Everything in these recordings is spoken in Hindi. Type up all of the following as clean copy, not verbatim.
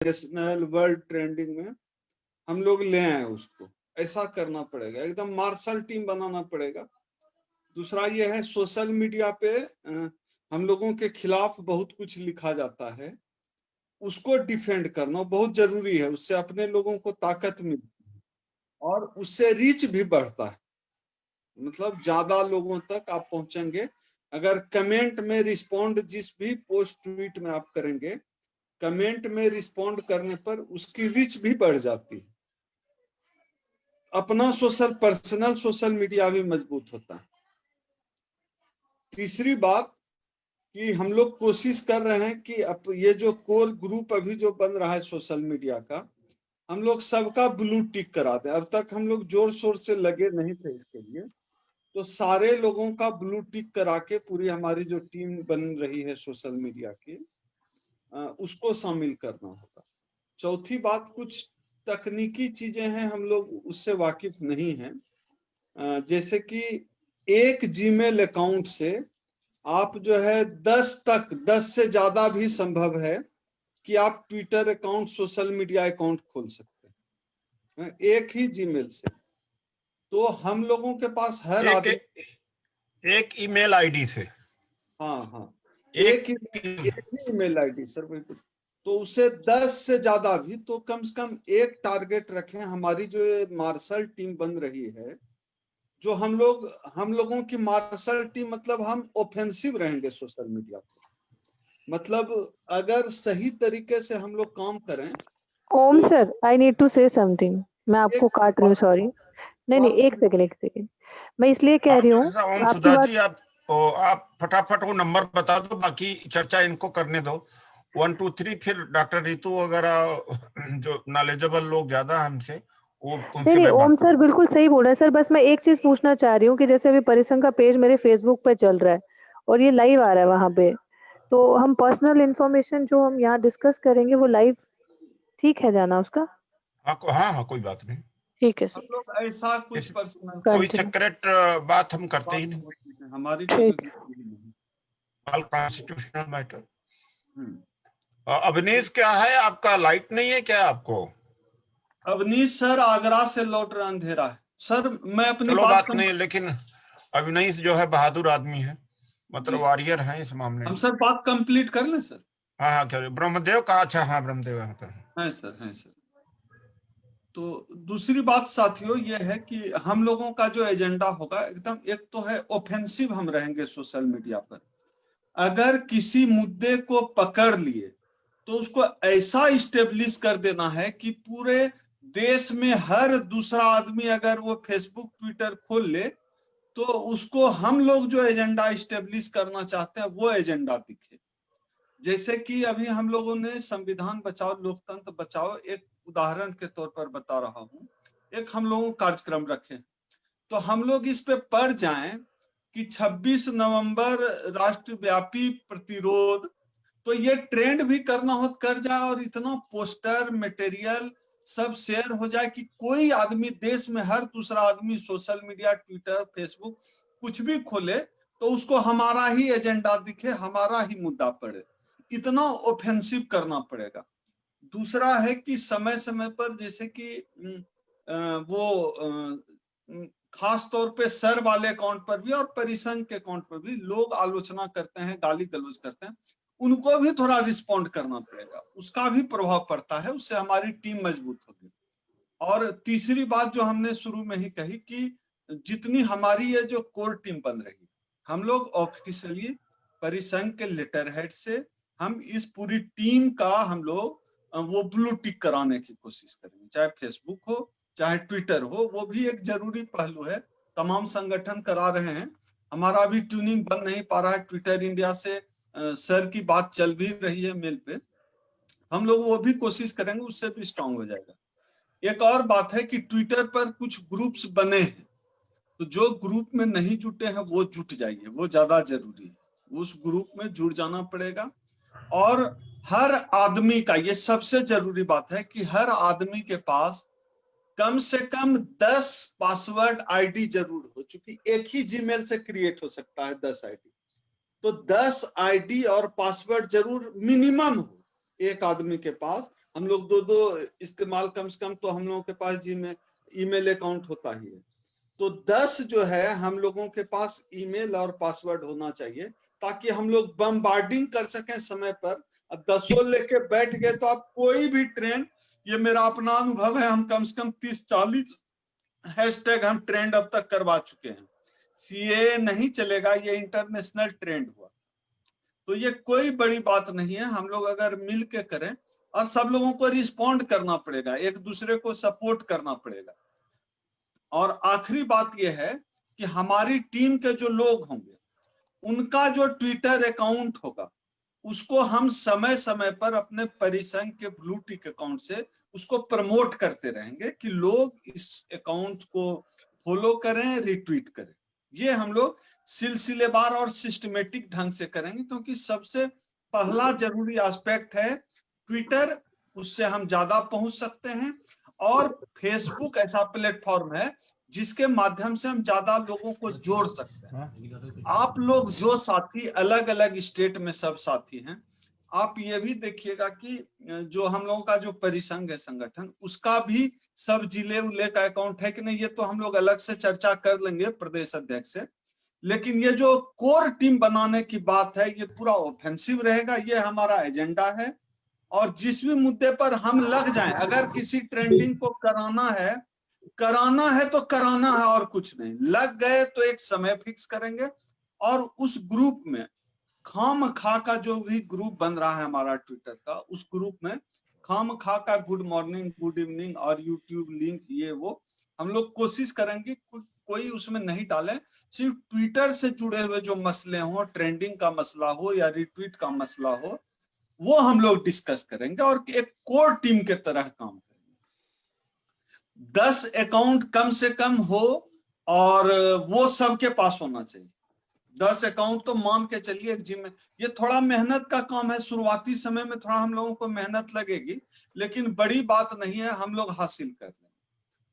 नेशनल वर्ल्ड ट्रेंडिंग में हम लोग ले आए उसको। ऐसा करना पड़ेगा, एकदम मार्शल टीम बनाना पड़ेगा। दूसरा ये है, सोशल मीडिया पे हम लोगों के खिलाफ बहुत कुछ लिखा जाता है, उसको डिफेंड करना बहुत जरूरी है। उससे अपने लोगों को ताकत मिलती है और उससे रीच भी बढ़ता है, मतलब ज्यादा लोगों तक आप पहुंचेंगे। अगर कमेंट में रिस्पॉन्ड, जिस भी पोस्ट ट्वीट में आप करेंगे, कमेंट में रिस्पॉन्ड करने पर उसकी रीच भी बढ़ जाती है। अपना पर्सनल सोशल मीडिया भी मजबूत होता है। तीसरी बात कि हम लोग कोशिश कर रहे हैं कि अब ये जो कोर ग्रुप अभी जो बन रहा है सोशल मीडिया का, हम लोग सबका ब्लू टिक करा दें। अब तक हम लोग जोर शोर से लगे नहीं थे इसके लिए, तो सारे लोगों का ब्लू टिक करा के पूरी हमारी जो टीम बन रही है सोशल मीडिया की, उसको शामिल करना होगा। चौथी बात, कुछ तकनीकी चीजें हैं, हम लोग उससे वाकिफ नहीं हैं। जैसे कि एक जीमेल अकाउंट से आप जो है 10 से ज्यादा भी संभव है कि आप Twitter account, social media account खोल सकते हैं एक ही जीमेल से। तो हम लोगों के पास हर आदमी एक ईमेल आईडी से, हाँ एक ही ईमेल आईडी सर, बिल्कुल। तो उसे 10 से ज्यादा भी, तो कम से कम एक टारगेट रखें। हमारी जो मार्शल टीम बन रही है, जो हम लोगों की मार्शल टीम, मतलब हम ऑफेंसिव रहेंगे सोशल मीडिया पर। मतलब अगर सही तरीके से हम लोग काम करें। Om sir, I need to say something. मैं आपको काट रही हूँ, सॉरी। नहीं, एक सेकेंड। मैं इसलिए कह रही हूँ आपकी बात। आप फटाफट वो नंबर बता दो, बाकी चर्चा इनको करने दो। 1 2 3, फिर डॉक्टर रितु वगैरह जो नॉलेजेबल लोग ज्यादा हमसे, वो उनसे नहीं, ओम सर बिल्कुल सही बोल रहे हैं सर। बस मैं एक चीज पूछना चाह रही हूँ कि जैसे अभी परिसंघ का पेज मेरे फेसबुक पे चल रहा है और ये लाइव आ रहा है वहां पे, तो हम पर्सनल इंफॉर्मेशन जो हम यहाँ डिस्कस करेंगे वो लाइव ठीक है जाना उसका? हाँ, कोई बात नहीं, ठीक है सर। हम लोग ऐसा कुछ पर्सनल, कोई सीक्रेट बात हम करते ही नहीं, हमारी ऑल कॉन्स्टिट्यूशनल मैटर। अवनीश, क्या है आपका? लाइट नहीं है क्या आपको? अवनीश सर आगरा से लौट रहा, अंधेरा है सर। मैं अपनी बात नहीं, लेकिन अवनीश जो है बहादुर आदमी है, मतलब वॉरियर है इस मामले में। हम सर बात कंप्लीट कर लें सर? हाँ, क्या ब्रह्मदेव का? अच्छा, हाँ, ब्रह्मदेव यहाँ पर है सर। तो दूसरी बात साथियों ये है कि हम लोगों का जो एजेंडा होगा, एकदम एक तो है ऑफेंसिव हम रहेंगे सोशल मीडिया पर। अगर किसी मुद्दे को पकड़ लिए तो उसको ऐसा इस्टेब्लिश कर देना है कि पूरे देश में हर दूसरा आदमी अगर वो फेसबुक ट्विटर खोल ले तो उसको हम लोग जो एजेंडा इस्टेब्लिश करना चाहते हैं वो एजेंडा दिखे। जैसे कि अभी हम लोगों ने संविधान बचाओ लोकतंत्र बचाओ, एक उदाहरण के तौर पर बता रहा हूं, एक हम लोगों कार्यक्रम रखे, तो हम लोग इस पे पढ़ जाएं कि 26 नवंबर राष्ट्रव्यापी प्रतिरोध, तो ये ट्रेंड भी करना हो कर जाए और इतना पोस्टर मटेरियल सब शेयर हो जाए कि कोई आदमी देश में हर दूसरा आदमी सोशल मीडिया, ट्विटर, फेसबुक कुछ भी खोले तो उसको हमारा ही एजेंडा दिखे, हमारा ही मुद्दा पड़े। इतना ऑफेंसिव करना पड़ेगा। दूसरा है कि समय समय पर, जैसे कि वो खास तौर पे सर वाले अकाउंट पर भी और परिसंघ के अकाउंट पर भी लोग आलोचना करते हैं, गाली गलौज करते हैं, उनको भी थोड़ा रिस्पॉन्ड करना पड़ेगा। उसका भी प्रभाव पड़ता है, उससे हमारी टीम मजबूत होगी। और तीसरी बात जो हमने शुरू में ही कही कि जितनी हमारी ये जो कोर टीम बन रही है, हम लोग ऑफिशियली परिसंघ के लेटर हेड से हम इस पूरी टीम का हम लोग वो ब्लू टिक कराने की कोशिश करेंगे। चाहे फेसबुक हो, चाहे ट्विटर हो, वो भी एक जरूरी पहलू है। तमाम संगठन करा रहे हैं, हमारा अभी ट्यूनिंग बन नहीं पा रहा है। ट्विटर इंडिया से सर की बात चल भी रही है मेल पे, हम लोग वो भी कोशिश करेंगे, उससे भी स्ट्रांग हो जाएगा। एक और बात है कि ट्विटर पर कुछ ग्रुप्स बने हैं, तो जो ग्रुप में नहीं जुटे हैं वो जुट जाइए, वो ज्यादा जरूरी है। उस ग्रुप में जुड़ जाना पड़ेगा। और हर आदमी का, ये सबसे जरूरी बात है कि हर आदमी के पास कम से कम 10 पासवर्ड आईडी जरूर हो, चूंकि एक ही जीमेल से क्रिएट हो सकता है 10 आईडी, तो 10 आईडी और पासवर्ड जरूर मिनिमम हो एक आदमी के पास, हम लोग दो दो इस्तेमाल, कम से कम तो हम लोगों के पास ईमेल अकाउंट होता ही है। तो 10 जो है हम लोगों के पास ईमेल और पासवर्ड होना चाहिए, ताकि हम लोग बम्बार्डिंग कर सकें समय पर। अब 10 लेके बैठ गए तो आप कोई भी ट्रेंड, ये मेरा अपना अनुभव है, हम कम से कम 30-40 हैशटैग हम ट्रेंड अब तक करवा चुके हैं। सीए नहीं चलेगा, ये इंटरनेशनल ट्रेंड हुआ, तो ये कोई बड़ी बात नहीं है। हम लोग अगर मिल के करें, और सब लोगों को रिस्पॉन्ड करना पड़ेगा, एक दूसरे को सपोर्ट करना पड़ेगा। और आखिरी बात यह है कि हमारी टीम के जो लोग होंगे, उनका जो ट्विटर अकाउंट होगा, उसको हम समय समय पर अपने परिसंघ के ब्लू टिक अकाउंट से उसको प्रमोट करते रहेंगे कि लोग इस अकाउंट को फॉलो करें, रिट्वीट करें। ये हम लोग सिलसिलेवार और सिस्टमेटिक ढंग से करेंगे, क्योंकि सबसे पहला जरूरी एस्पेक्ट है ट्विटर, उससे हम ज्यादा पहुंच सकते हैं। और फेसबुक ऐसा प्लेटफॉर्म है जिसके माध्यम से हम ज्यादा लोगों को जोड़ सकते हैं। आप लोग जो साथी अलग अलग स्टेट में सब साथी हैं, आप ये भी देखिएगा कि जो हम लोगों का जो परिसंघ है संगठन, उसका भी सब जिले उले का अकाउंट है कि नहीं, ये तो हम लोग अलग से चर्चा कर लेंगे प्रदेश अध्यक्ष से। लेकिन ये जो कोर टीम बनाने की बात है, ये पूरा ऑफेंसिव रहेगा, ये हमारा एजेंडा है। और जिस भी मुद्दे पर हम लग जाएं, अगर किसी ट्रेंडिंग को कराना है तो कराना है, और कुछ नहीं। लग गए तो एक समय फिक्स करेंगे, और उस ग्रुप में खाम खा का जो भी ग्रुप बन रहा है हमारा ट्विटर का, उस ग्रुप में खाम खा का गुड मॉर्निंग, गुड इवनिंग और यूट्यूब लिंक, ये वो हम लोग कोशिश करेंगे कोई उसमें नहीं डालें। सिर्फ ट्विटर से जुड़े हुए जो मसले हो, ट्रेंडिंग का मसला हो या रिट्वीट का मसला हो, वो हम लोग डिस्कस करेंगे और एक कोर टीम के तरह काम करेंगे। 10 अकाउंट कम से कम हो, और वो सबके पास होना चाहिए। 10 अकाउंट तो मान के चलिए एक जिम में, ये थोड़ा मेहनत का काम है, शुरुआती समय में थोड़ा हम लोगों को मेहनत लगेगी, लेकिन बड़ी बात नहीं है, हम लोग हासिल कर लेंगे।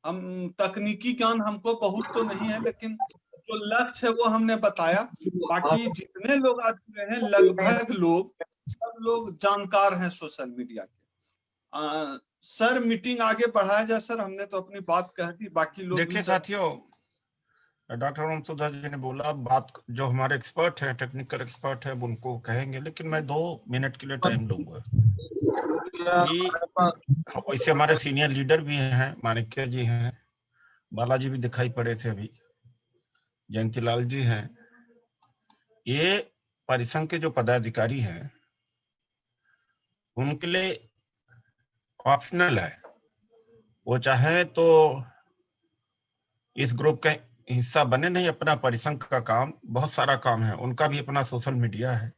हम तकनीकी ज्ञान हमको बहुत तो नहीं है, लेकिन जो लक्ष्य है वो हमने बताया। बाकी जितने लोग आ चुके हैं, लगभग लोग सब लोग जानकार हैं सोशल मीडिया के। सर मीटिंग आगे बढ़ाया जाए। सर हमने तो अपनी बात कह दी, बाकी लोग देखिए साथियों, डॉक्टर ममसूदा जी ने बोला, बात जो हमारे एक्सपर्ट हैं, टेक्निकल एक्सपर्ट है, उनको कहेंगे, लेकिन मैं 2 मिनट के लिए टाइम लूंगा। वैसे हमारे सीनियर लीडर भी हैं, माणिक्य जी हैं, बालाजी भी दिखाई पड़े थे अभी, जयंतीलाल जी हैं। ये परिसंघ के जो पदाधिकारी हैं, उनके लिए ऑप्शनल है, वो चाहे तो इस ग्रुप का हिस्सा बने, नहीं। अपना परिसंघ का काम, बहुत सारा काम है, उनका भी अपना सोशल मीडिया है,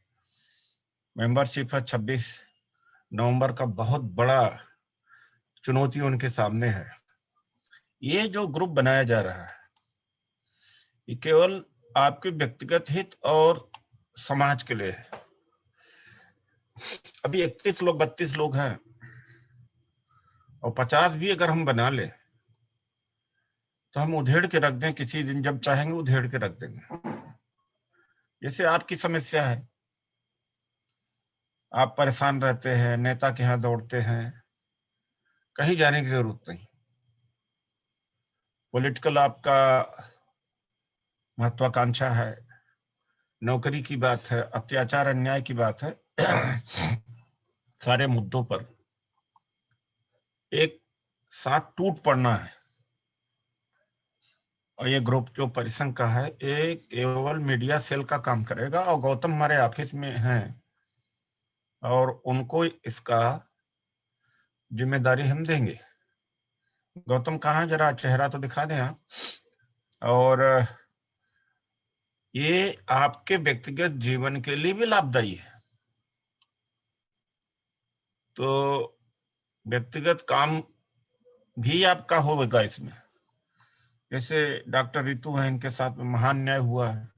मेंबरशिप है। 26 नवंबर का बहुत बड़ा चुनौती उनके सामने है। ये जो ग्रुप बनाया जा रहा है, ये केवल आपके व्यक्तिगत हित और समाज के लिए है। अभी 31 लोग, 32 लोग हैं, और 50 भी अगर हम बना ले तो हम उधेड़ के रख दें, किसी दिन जब चाहेंगे उधेड़ के रख देंगे। जैसे आपकी समस्या है, आप परेशान रहते हैं, नेता के यहाँ दौड़ते हैं, कहीं जाने की जरूरत नहीं। पॉलिटिकल आपका महत्वाकांक्षा है, नौकरी की बात है, अत्याचार अन्याय की बात है, सारे मुद्दों पर एक साथ टूट पड़ना है। और ये ग्रुप जो परिसंघ का है, एक केवल मीडिया सेल का काम करेगा, और गौतम हमारे ऑफिस में हैं, और उनको इसका जिम्मेदारी हम देंगे। गौतम कहाँ, जरा चेहरा तो दिखा दें आप। और ये आपके व्यक्तिगत जीवन के लिए भी लाभदायी है। तो व्यक्तिगत काम भी आपका होगा इसमें। जैसे डॉक्टर रितु है, इनके साथ में महान न्याय हुआ है,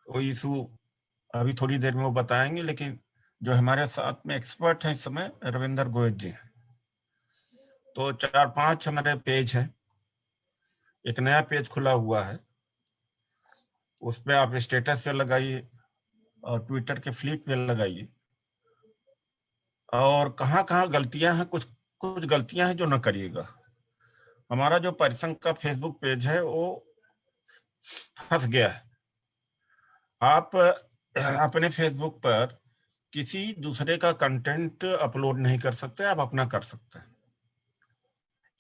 वो इशू अभी थोड़ी देर में वो बताएंगे। लेकिन जो हमारे साथ में एक्सपर्ट हैं इस समय, रविंदर गोयल जी हैं। तो 4-5 हमारे पेज हैं, एक नया पेज खुला हुआ है, उस पर आप स्टेटस पे लगाइए और ट्विटर के फ्लिप पे लगाइए, और कहाँ कहाँ गलतियां हैं, कुछ कुछ गलतियां हैं जो न करिएगा। हमारा जो परिसंघ का फेसबुक पेज है वो फंस गया है। आप अपने फेसबुक पर किसी दूसरे का कंटेंट अपलोड नहीं कर सकते, आप अपना कर सकते हैं।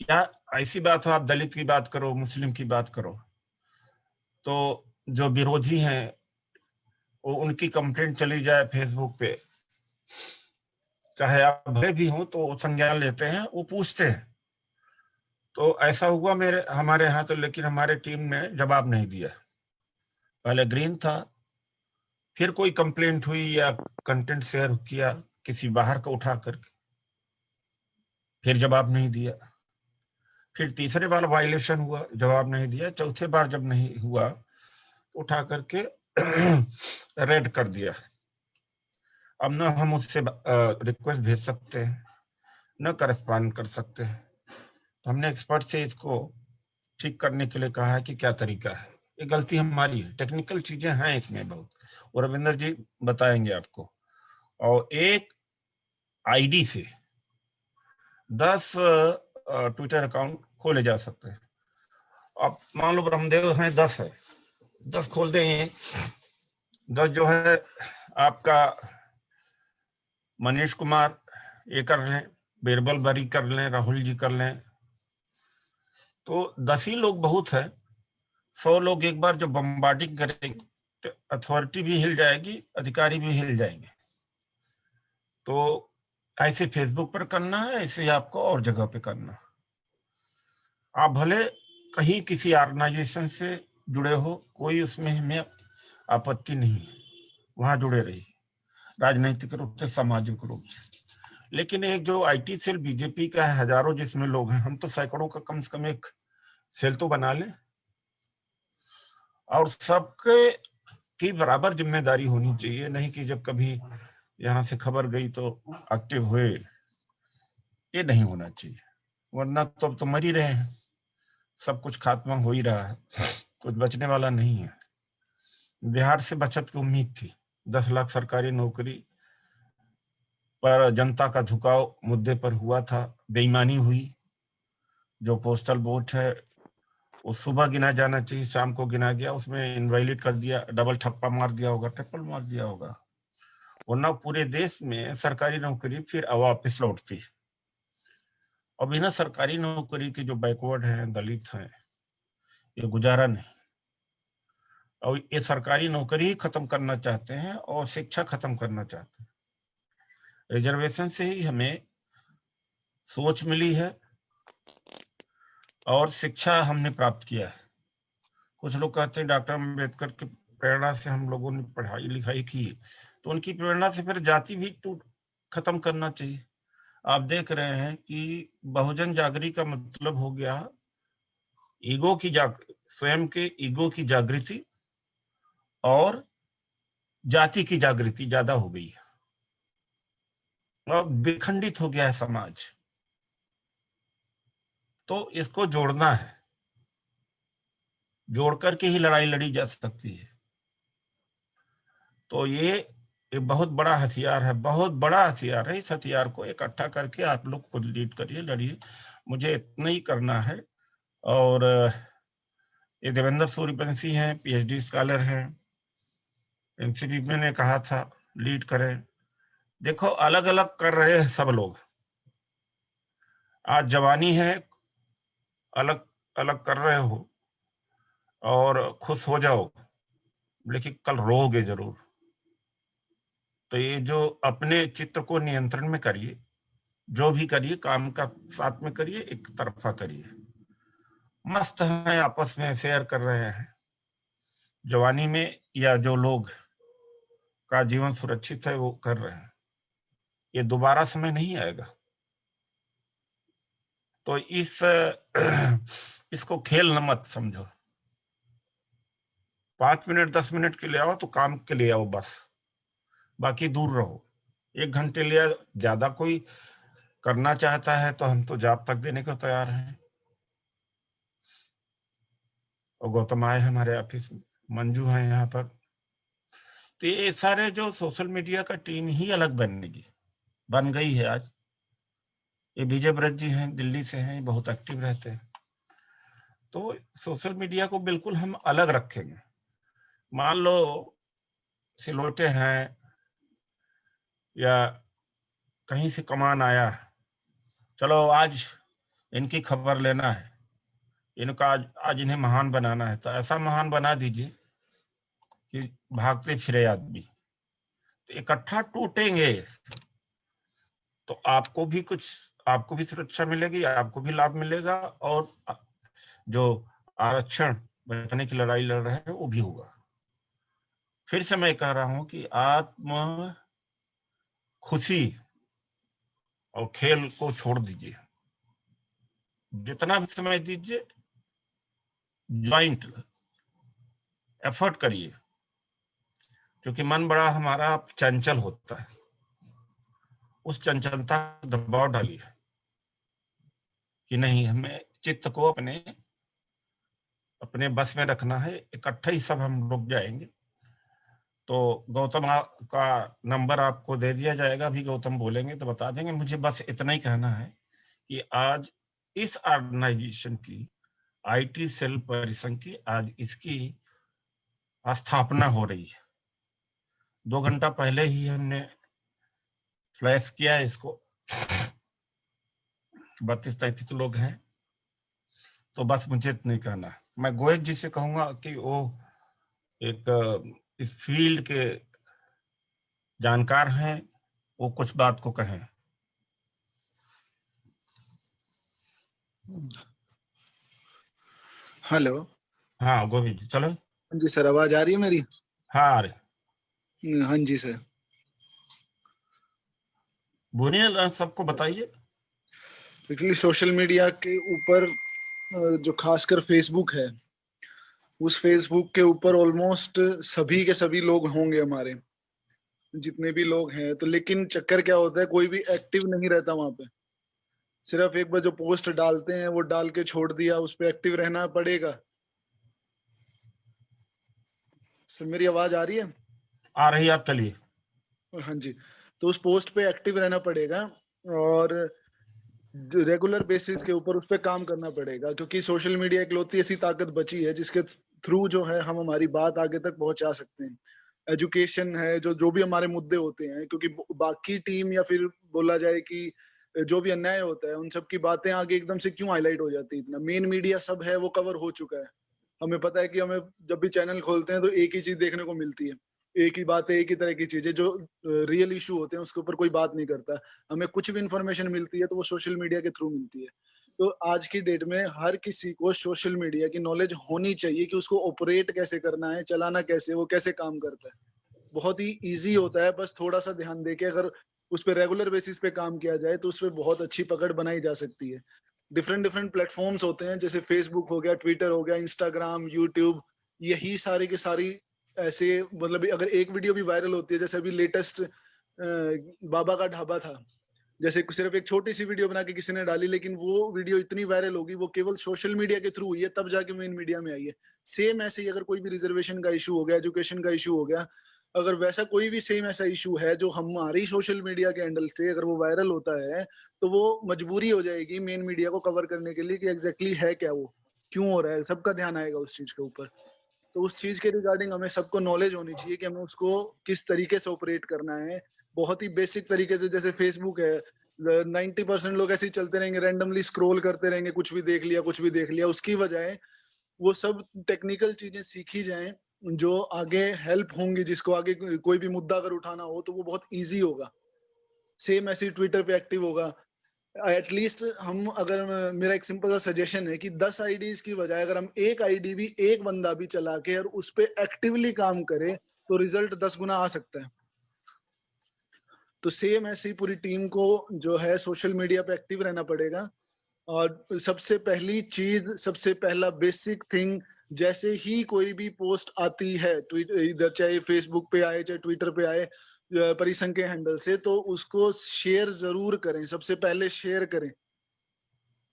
या ऐसी बात हो, आप दलित की बात करो, मुस्लिम की बात करो, तो जो विरोधी हैं वो उनकी कंप्लेंट चली जाए फेसबुक पे, चाहे आप भले भी हो तो संज्ञान लेते हैं, वो पूछते हैं। तो ऐसा हुआ हमारे यहाँ तो, लेकिन हमारे टीम ने जवाब नहीं दिया। पहले ग्रीन था, फिर कोई कंप्लेंट हुई या कंटेंट शेयर किया किसी बाहर का उठा करके, फिर जवाब नहीं दिया। फिर तीसरे बार वायलेशन हुआ, जवाब नहीं दिया। चौथे बार जब नहीं हुआ, उठा करके रेड कर दिया। अब न हम उससे रिक्वेस्ट भेज सकते हैं, न करस्पॉन्ड कर सकते हैं। तो हमने एक्सपर्ट से इसको ठीक करने के लिए कहा है कि क्या तरीका है। ये गलती हमारी है, टेक्निकल चीजें हैं इसमें बहुत, और रविंदर जी बताएंगे आपको। और एक आईडी से 10 ट्विटर अकाउंट खोले जा सकते हैं। अब मान लो ब्रह्मदेव हैं, 10 है, 10 खोल दें। 10 जो है आपका मनीष कुमार ये कर लें, बीरबल बरी कर लें, राहुल जी कर लें, तो 10 ही लोग बहुत है। 100 लोग एक बार जो बम्बार्डिंग करेंगे तो अथॉरिटी भी हिल जाएगी, अधिकारी भी हिल जाएंगे। तो ऐसे फेसबुक पर करना है, ऐसे आपको और जगह पे करना है। आप भले कहीं किसी ऑर्गेनाइजेशन से जुड़े हो, कोई उसमें हमें आपत्ति नहीं है, वहां जुड़े रहिए, राजनीतिक रूप से, सामाजिक रूप से। लेकिन एक जो आईटी सेल बीजेपी का है, हजारों जिसमें लोग हैं, हम तो सैकड़ों का कम से कम एक सेल तो बना लें, और सबके की बराबर जिम्मेदारी होनी चाहिए। नहीं कि जब कभी यहाँ से खबर गई तो एक्टिव हुए, ये नहीं होना चाहिए। वरना तो अब तो मर ही रहे हैं, सब कुछ खात्मा हो ही रहा है, कुछ बचने वाला नहीं है। बिहार से बचत की उम्मीद थी, 10 लाख सरकारी नौकरी पर जनता का झुकाव मुद्दे पर हुआ था, बेईमानी हुई। जो पोस्टल वोट है वो सुबह गिना जाना चाहिए, शाम को गिना गया, उसमें इनवैलिड कर दिया, डबल ठप्पा मार दिया होगा, ट्रिपल मार दिया होगा। वरना पूरे देश में सरकारी नौकरी फिर वापस लौटती। और बिना सरकारी नौकरी के जो बैकवर्ड हैं, दलित हैं, ये गुजारा नहीं। और ये सरकारी नौकरी ही खत्म करना चाहते हैं और शिक्षा खत्म करना चाहते हैं। रिजर्वेशन से ही हमें सोच मिली है और शिक्षा हमने प्राप्त किया है। कुछ लोग कहते हैं डॉक्टर अम्बेडकर की प्रेरणा से हम लोगों ने पढ़ाई लिखाई की, तो उनकी प्रेरणा से फिर जाति भी खत्म करना चाहिए। आप देख रहे हैं कि बहुजन जागृति का मतलब हो गया ईगो की स्वयं के ईगो की जागृति, और जाति की जागृति ज्यादा हो गई है, और विखंडित हो गया है समाज। तो इसको जोड़ना है, जोड़ करके ही लड़ाई लड़ी जा सकती है। तो ये बहुत बड़ा हथियार है, बहुत बड़ा हथियार है। इस हथियार को इकट्ठा करके आप लोग खुद लीड करिए, लड़िए, मुझे इतना ही करना है। और ये देवेंद्र सूर्यवंशी हैं, पीएचडी स्कॉलर हैं, एनसीपी में ने कहा था लीड करें। देखो अलग अलग कर रहे हैं सब लोग, आज जवानी है, अलग अलग कर रहे हो और खुश हो जाओ, लेकिन कल रोओगे जरूर। तो ये जो अपने चित्त को नियंत्रण में करिए, जो भी करिए काम का साथ में करिए, एक तरफा करिए। मस्त हैं, आपस में शेयर कर रहे हैं जवानी में, या जो लोग का जीवन सुरक्षित है वो कर रहे हैं। ये दोबारा समय नहीं आएगा। तो इसको खेल न मत समझो। 5 मिनट 10 मिनट के लिए आओ तो काम के लिए आओ बस, बाकी दूर रहो। 1 घंटे लिए ज्यादा कोई करना चाहता है तो हम तो जॉब तक देने को तैयार हैं। और गौतम आए हमारे ऑफिस में, मंजू है यहाँ पर। तो ये सारे जो सोशल मीडिया का टीम ही अलग बनेगी, बन गई है आज। ये विजय व्रत जी हैं, दिल्ली से हैं, बहुत एक्टिव रहते हैं। तो सोशल मीडिया को बिल्कुल हम अलग रखेंगे। मान लो सिलोटे हैं या कहीं से कमान आया, चलो आज इनकी खबर लेना है, इनका आज इन्हें महान बनाना है, तो ऐसा महान बना दीजिए कि भागते फिरे आदमी। तो इकट्ठा टूटेंगे तो आपको भी सुरक्षा मिलेगी, आपको भी लाभ मिलेगा, और जो आरक्षण बचाने की लड़ाई लड़ रहे हैं वो भी होगा। फिर से मैं कह रहा हूं कि आत्म खुशी और खेल को छोड़ दीजिए, जितना भी समय दीजिए ज्वाइंट एफर्ट करिए, क्योंकि मन बड़ा हमारा चंचल होता है, उस चंचलता का दबाव डालिए कि नहीं, हमें चित्त को अपने बस में रखना है, इकट्ठे ही सब हम रुक जाएंगे। तो गौतम का नंबर आपको दे दिया जाएगा, अभी गौतम बोलेंगे तो बता देंगे। मुझे बस इतना ही कहना है कि आज इस ऑर्गेनाइजेशन की, आईटी सेल परिसंघ की, आज इसकी स्थापना हो रही है। 2 घंटा पहले ही हमने फ्लैश किया है इसको। 32-33 लोग हैं। तो बस मुझे इतना कहना है। मैं गोयल जी से कहूंगा कि वो एक इस फील्ड के जानकार हैं, वो कुछ बात को कहें। हेलो। हाँ गोविंद जी, चलो। जी सर, आवाज आ रही है मेरी? हाँ अरे हाँ जी सर। बोलिए, सबको बताइए। एक्चुअली सोशल मीडिया के ऊपर जो खासकर फेसबुक है, उस फेसबुक के ऊपर ऑलमोस्ट सभी के सभी लोग होंगे हमारे, जितने भी लोग हैं। तो लेकिन चक्कर क्या होता है, कोई भी एक्टिव नहीं रहता वहां पे। सिर्फ एक बार जो पोस्ट डालते हैं वो डाल के छोड़ दिया, उस पे एक्टिव रहना पड़ेगा। सर मेरी आवाज आ रही है? आ रही, आप चलिए। हाँ जी। तो उस पोस्ट पे एक्टिव रहना पड़ेगा और रेगुलर बेसिस के ऊपर उस पे काम करना पड़ेगा, क्योंकि सोशल मीडिया इकलौती ऐसी ताकत बची है जिसके थ्रू जो है हम हमारी बात आगे तक पहुंचा सकते हैं। एजुकेशन है, जो भी हमारे मुद्दे होते हैं, क्योंकि बाकी टीम या फिर बोला जाए कि जो भी अन्याय होता है उन सब की बातें आगे एकदम से क्यों हाईलाइट हो जाती है। इतना मेन मीडिया सब है वो कवर हो चुका है। हमें पता है कि हमें जब भी चैनल खोलते हैं तो एक ही चीज देखने को मिलती है, एक ही बात है, एक ही तरह की चीजें। जो रियल इशू होते हैं उसके ऊपर कोई बात नहीं करता। हमें कुछ भी इंफॉर्मेशन मिलती है तो वो सोशल मीडिया के थ्रू मिलती है। तो आज की डेट में हर किसी को सोशल मीडिया की नॉलेज होनी चाहिए कि उसको ऑपरेट कैसे करना है, चलाना कैसे, वो कैसे काम करता है। बहुत ही इजी होता है, बस थोड़ा सा ध्यान देके अगर उस पर रेगुलर बेसिस पे काम किया जाए तो उस पर बहुत अच्छी पकड़ बनाई जा सकती है। डिफरेंट प्लेटफॉर्म्स होते हैं, जैसे फेसबुक हो गया, ट्विटर हो गया, इंस्टाग्राम, यूट्यूब, यही सारी की सारी ऐसे, मतलब अगर एक वीडियो भी वायरल होती है, जैसे अभी लेटेस्ट बाबा का ढाबा था, जैसे सिर्फ एक छोटी सी वीडियो बना के किसी ने डाली, लेकिन वो वीडियो इतनी वायरल होगी, वो केवल सोशल मीडिया के थ्रू हुई है, तब जाके मेन मीडिया में आई है। सेम ऐसे ही अगर कोई भी रिजर्वेशन का इशू हो गया, एजुकेशन का इशू हो गया, अगर वैसा कोई भी सेम ऐसा इशू है जो हमारी सोशल मीडिया के हैंडल से अगर वो वायरल होता है, तो वो मजबूरी हो जाएगी मेन मीडिया को कवर करने के लिए कि एग्जैक्टली है क्या, वो क्यों हो रहा है, सबका ध्यान आएगा उस चीज के ऊपर। तो उस चीज के रिगार्डिंग हमें सबको नॉलेज होनी चाहिए कि हमें उसको किस तरीके से ऑपरेट करना है। बहुत ही बेसिक तरीके से, जैसे फेसबुक है, 90% लोग ऐसे ही चलते रहेंगे, रैंडमली स्क्रॉल करते रहेंगे, कुछ भी देख लिया। उसकी वजह वो सब टेक्निकल चीजें सीखी जाएं जो आगे हेल्प होंगी, जिसको आगे कोई भी मुद्दा अगर उठाना हो तो वो बहुत इजी होगा। सेम ऐसे ट्विटर पे एक्टिव होगा। एटलीस्ट हम, अगर मेरा एक सिंपल सा सजेशन है कि 10 आईडीज की बजाय अगर हम एक आईडी भी, एक बंदा भी चला के और उस पे एक्टिवली काम करे तो रिजल्ट 10 गुना आ सकता है। तो सेम ऐसी पूरी टीम को जो है सोशल मीडिया पे एक्टिव रहना पड़ेगा। और सबसे पहली चीज, सबसे पहला बेसिक थिंग, जैसे ही कोई भी पोस्ट आती है, इधर चाहे फेसबुक पे आए चाहे ट्विटर पे आए परिसंघ के हैंडल से, तो उसको शेयर जरूर करें। सबसे पहले शेयर करें,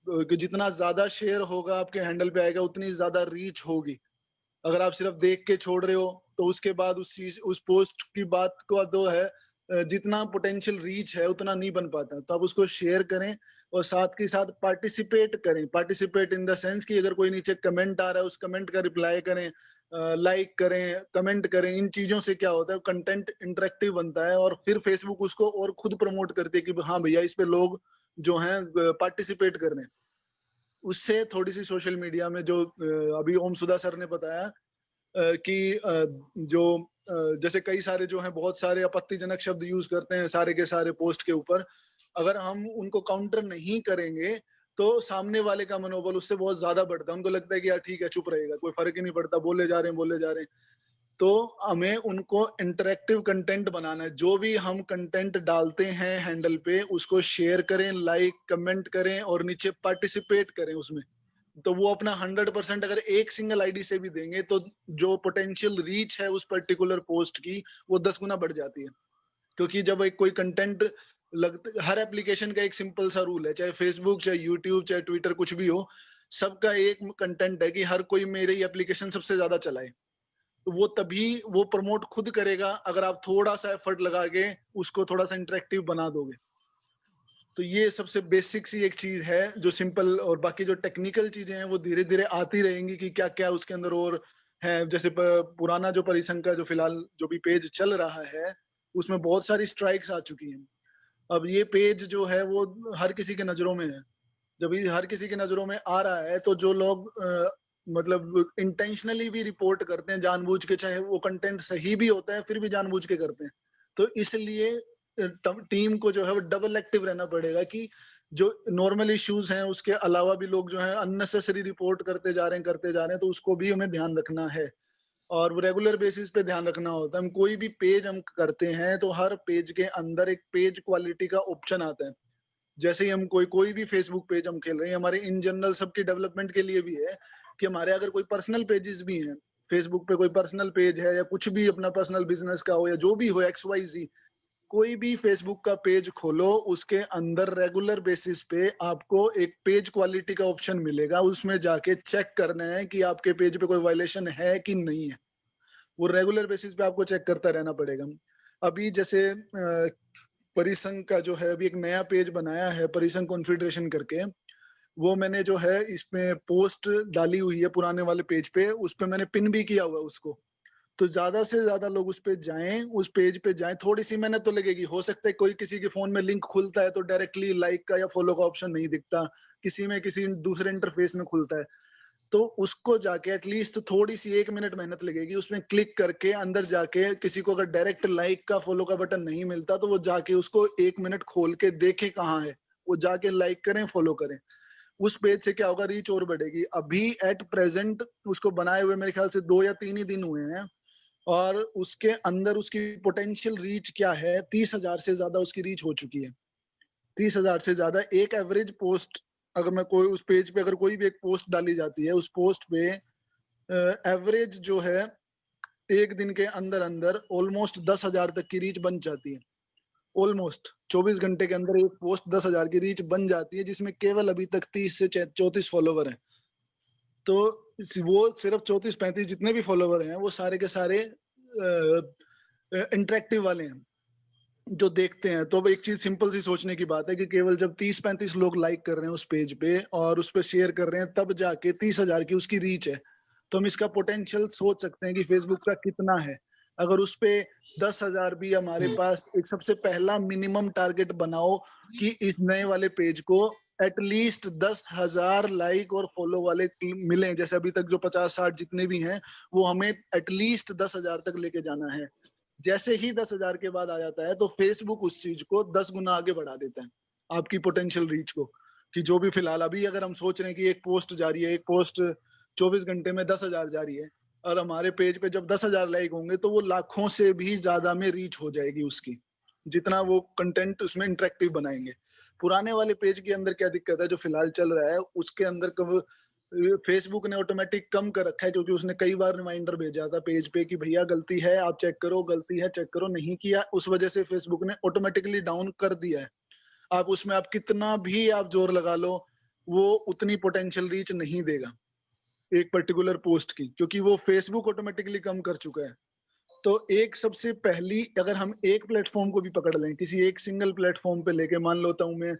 कि जितना ज्यादा शेयर होगा आपके हैंडल पे आएगा उतनी ज्यादा रीच होगी। अगर आप सिर्फ देख के छोड़ रहे हो तो उसके बाद उस पोस्ट की बात को दो है जितना पोटेंशियल रीच है उतना नहीं बन पाता। तो आप उसको शेयर करें और साथ के साथ पार्टिसिपेट करें। पार्टिसिपेट इन द सेंस कि अगर कोई नीचे कमेंट आ रहा है उस कमेंट का रिप्लाई करें, लाइक करें, कमेंट करें। इन चीजों से क्या होता है, कंटेंट इंटरेक्टिव बनता है और फिर फेसबुक उसको और खुद प्रमोट करती है कि हाँ भैया इस पे लोग जो हैं पार्टिसिपेट कर रहे हैं। उससे थोड़ी सी सोशल मीडिया में जो अभी ओम सुधा सर ने बताया कि जो जैसे कई सारे जो हैं बहुत सारे आपत्तिजनक शब्द यूज करते हैं सारे के सारे पोस्ट के ऊपर, अगर हम उनको काउंटर नहीं करेंगे तो सामने वाले का मनोबल उससे बहुत ज्यादा बढ़ता है। उनको लगता है कि यार ठीक है चुप रहेगा, कोई फर्क ही नहीं पड़ता, बोले जा रहे हैं। तो हमें उनको इंटरेक्टिव कंटेंट बनाना है। जो भी हम कंटेंट डालते हैं हैंडल पे उसको शेयर करें, लाइक कमेंट करें और नीचे पार्टिसिपेट करें उसमें। तो वो अपना 100% अगर एक सिंगल आईडी से भी देंगे तो जो पोटेंशियल रीच है उस पर्टिकुलर पोस्ट की वो 10 गुना बढ़ जाती है। क्योंकि जब एक कोई कंटेंट हर एप्लीकेशन का एक सिंपल सा रूल है, चाहे फेसबुक, चाहे यूट्यूब, चाहे ट्विटर, कुछ भी हो, सबका एक कंटेंट है कि हर कोई मेरे ही एप्लीकेशन सबसे ज्यादा चलाए। तो वो तभी वो प्रमोट खुद करेगा अगर आप थोड़ा सा एफर्ट लगा के उसको थोड़ा सा इंटरेक्टिव बना दोगे। तो ये सबसे बेसिक सी एक चीज है जो सिंपल, और बाकी जो टेक्निकल चीजें हैं वो धीरे धीरे आती रहेंगी कि क्या क्या उसके अंदर और है। जैसे पुराना जो परिसंघ का जो फिलहाल जो भी पेज चल रहा है उसमें बहुत सारी स्ट्राइक्स आ चुकी हैं। अब ये पेज जो है वो हर किसी के नजरों में है। जब ये हर किसी के नजरों में आ रहा है तो जो लोग मतलब इंटेंशनली भी रिपोर्ट करते हैं जानबूझ के, चाहे वो कंटेंट सही भी होता है फिर भी जानबूझ के करते हैं। तो इसलिए टीम को जो है वो डबल एक्टिव रहना पड़ेगा कि जो नॉर्मल इश्यूज हैं उसके अलावा भी लोग जो है अननेसेसरी रिपोर्ट करते जा रहे हैं, तो उसको भी हमें ध्यान रखना है। और रेगुलर बेसिस पे ध्यान रखना होता है। हम कोई भी पेज हम करते हैं तो हर पेज के अंदर एक पेज क्वालिटी का ऑप्शन आता है। जैसे ही हम कोई भी फेसबुक पेज हम खेल रहे हैं, हमारे इन जनरल सबकी डेवलपमेंट के लिए भी है कि हमारे अगर कोई पर्सनल पेजेस भी हैं, फेसबुक पे कोई पर्सनल पेज है या कुछ भी अपना पर्सनल बिजनेस का हो या जो भी हो, XYZ, कोई भी फेसबुक का पेज खोलो, उसके अंदर रेगुलर बेसिस पे आपको एक पेज क्वालिटी का ऑप्शन मिलेगा। उसमें जाके चेक करना है कि आपके पेज पे कोई वायलेशन है कि नहीं है। वो रेगुलर बेसिस पे आपको चेक करता रहना पड़ेगा। अभी जैसे परिसंघ का जो है अभी एक नया पेज बनाया है परिसंघ कॉन्फेडरेशन करके, वो मैंने जो है इसमें पोस्ट डाली हुई है पुराने वाले पेज पे, उस पे मैंने पिन भी किया हुआ है उसको। तो ज्यादा से ज्यादा लोग उस पे जाएं, उस पेज पे जाएं। थोड़ी सी मेहनत तो लगेगी, हो सकता है कोई किसी के फोन में लिंक खुलता है तो डायरेक्टली लाइक का या फॉलो का ऑप्शन नहीं दिखता, किसी में किसी दूसरे इंटरफेस में खुलता है। तो उसको जाके एटलीस्ट थोड़ी सी 1 मिनट मेहनत लगेगी, उसमें क्लिक करके अंदर जाके किसी को अगर डायरेक्ट लाइक का फॉलो का बटन नहीं मिलता तो वो जाके उसको 1 मिनट खोल के देखे कहाँ है, वो जाके लाइक करें, फॉलो करें। उस पेज से क्या होगा, रीच और बढ़ेगी। अभी एट प्रेजेंट उसको बनाए हुए मेरे ख्याल से 2 या 3 ही दिन हुए हैं और उसके अंदर उसकी पोटेंशियल रीच क्या है, 30,000 से ज्यादा उसकी रीच हो चुकी है। 30,000 से ज्यादा एक एवरेज पोस्ट, अगर मैं कोई उस पेज पे अगर कोई भी एक पोस्ट डाली जाती है, उस पोस्ट पे एवरेज जो है एक दिन के अंदर अंदर ऑलमोस्ट 10,000 तक की रीच बन जाती है। ऑलमोस्ट 24 घंटे के अंदर एक पोस्ट 10,000 की रीच बन जाती है, जिसमें केवल अभी तक 30 से 34 फॉलोवर हैं। तो वो सिर्फ 34-35 जितने भी फॉलोवर हैं वो सारे के सारे इंटरेक्टिव वाले हैं जो देखते हैं। तो अब एक चीज सिंपल सी सोचने की बात है कि केवल जब 30-35 लोग लाइक कर रहे हैं उस पेज पे और उस पे शेयर कर रहे हैं तब जाके 30,000 की उसकी रीच है। तो हम इसका पोटेंशियल सोच सकते हैं कि फेसबुक का कितना है। अगर उस पे 10,000 भी हमारे पास, एक सबसे पहला मिनिमम टारगेट बनाओ कि इस नए वाले पेज को एटलीस्ट 10,000 लाइक और फॉलो वाले मिले। जैसे अभी तक जो 50-60 जितने भी हैं वो हमें एटलीस्ट 10,000 तक लेके जाना है। जैसे ही 10,000 के बाद आ जाता है तो फेसबुक उस चीज को 10 गुना आगे बढ़ा देता है आपकी पोटेंशियल रीच को। कि जो भी फिलहाल अभी अगर हम सोच रहे हैं कि एक पोस्ट जा रही है, एक पोस्ट 24 घंटे में 10,000 जा रही है, और हमारे पेज पे जब 10,000 लाइक होंगे तो वो लाखों से भी ज्यादा में रीच हो जाएगी उसकी, जितना वो कंटेंट उसमें इंटरेक्टिव बनाएंगे। पुराने वाले पेज के अंदर क्या दिक्कत है जो फिलहाल चल रहा है, उसके अंदर कब फेसबुक ने ऑटोमेटिक कम कर रखा है, क्योंकि उसने कई बार रिमाइंडर भेजा था पेज पे कि भैया गलती है आप चेक करो, गलती है चेक करो, नहीं किया, उस वजह से फेसबुक ने ऑटोमेटिकली डाउन कर दिया है। आप उसमें आप कितना भी आप जोर लगा लो वो उतनी पोटेंशियल रीच नहीं देगा एक पर्टिकुलर पोस्ट की, क्योंकि वो फेसबुक ऑटोमेटिकली कम कर चुका है। तो एक सबसे पहली, अगर हम एक प्लेटफॉर्म को भी पकड़ लें, किसी एक सिंगल प्लेटफॉर्म पे लेके, मान लेता हूँ मैं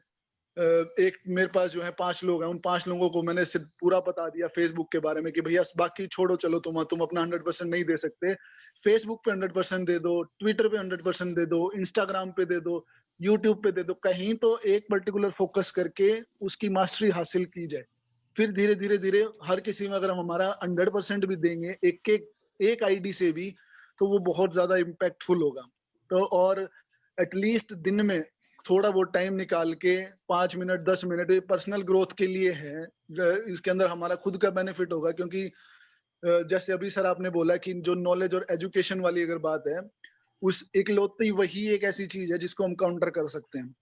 एक मेरे पास जो है 5 लोग हैं, उन 5 लोगों को मैंने सिर्फ पूरा बता दिया फेसबुक के बारे में कि भैया बाकी छोड़ो, चलो तुम अपना 100% नहीं दे सकते, फेसबुक पे 100% दे दो, ट्विटर पे 100% दे दो, इंस्टाग्राम पे दे दो, यूट्यूब पे दे दो, कहीं तो एक पर्टिकुलर फोकस करके उसकी मास्टरी हासिल की जाए। फिर धीरे धीरे धीरे हर किसी में अगर हम हमारा 100% भी देंगे एक आईडी से भी, तो वो बहुत ज्यादा इम्पैक्टफुल होगा। तो और एटलीस्ट दिन में थोड़ा बहुत टाइम निकाल के 5 मिनट 10 मिनट पर्सनल ग्रोथ के लिए है, इसके अंदर हमारा खुद का बेनिफिट होगा। क्योंकि जैसे अभी सर आपने बोला कि जो नॉलेज और एजुकेशन वाली अगर बात है, उस इकलौती वही एक ऐसी चीज है जिसको हम काउंटर कर सकते हैं।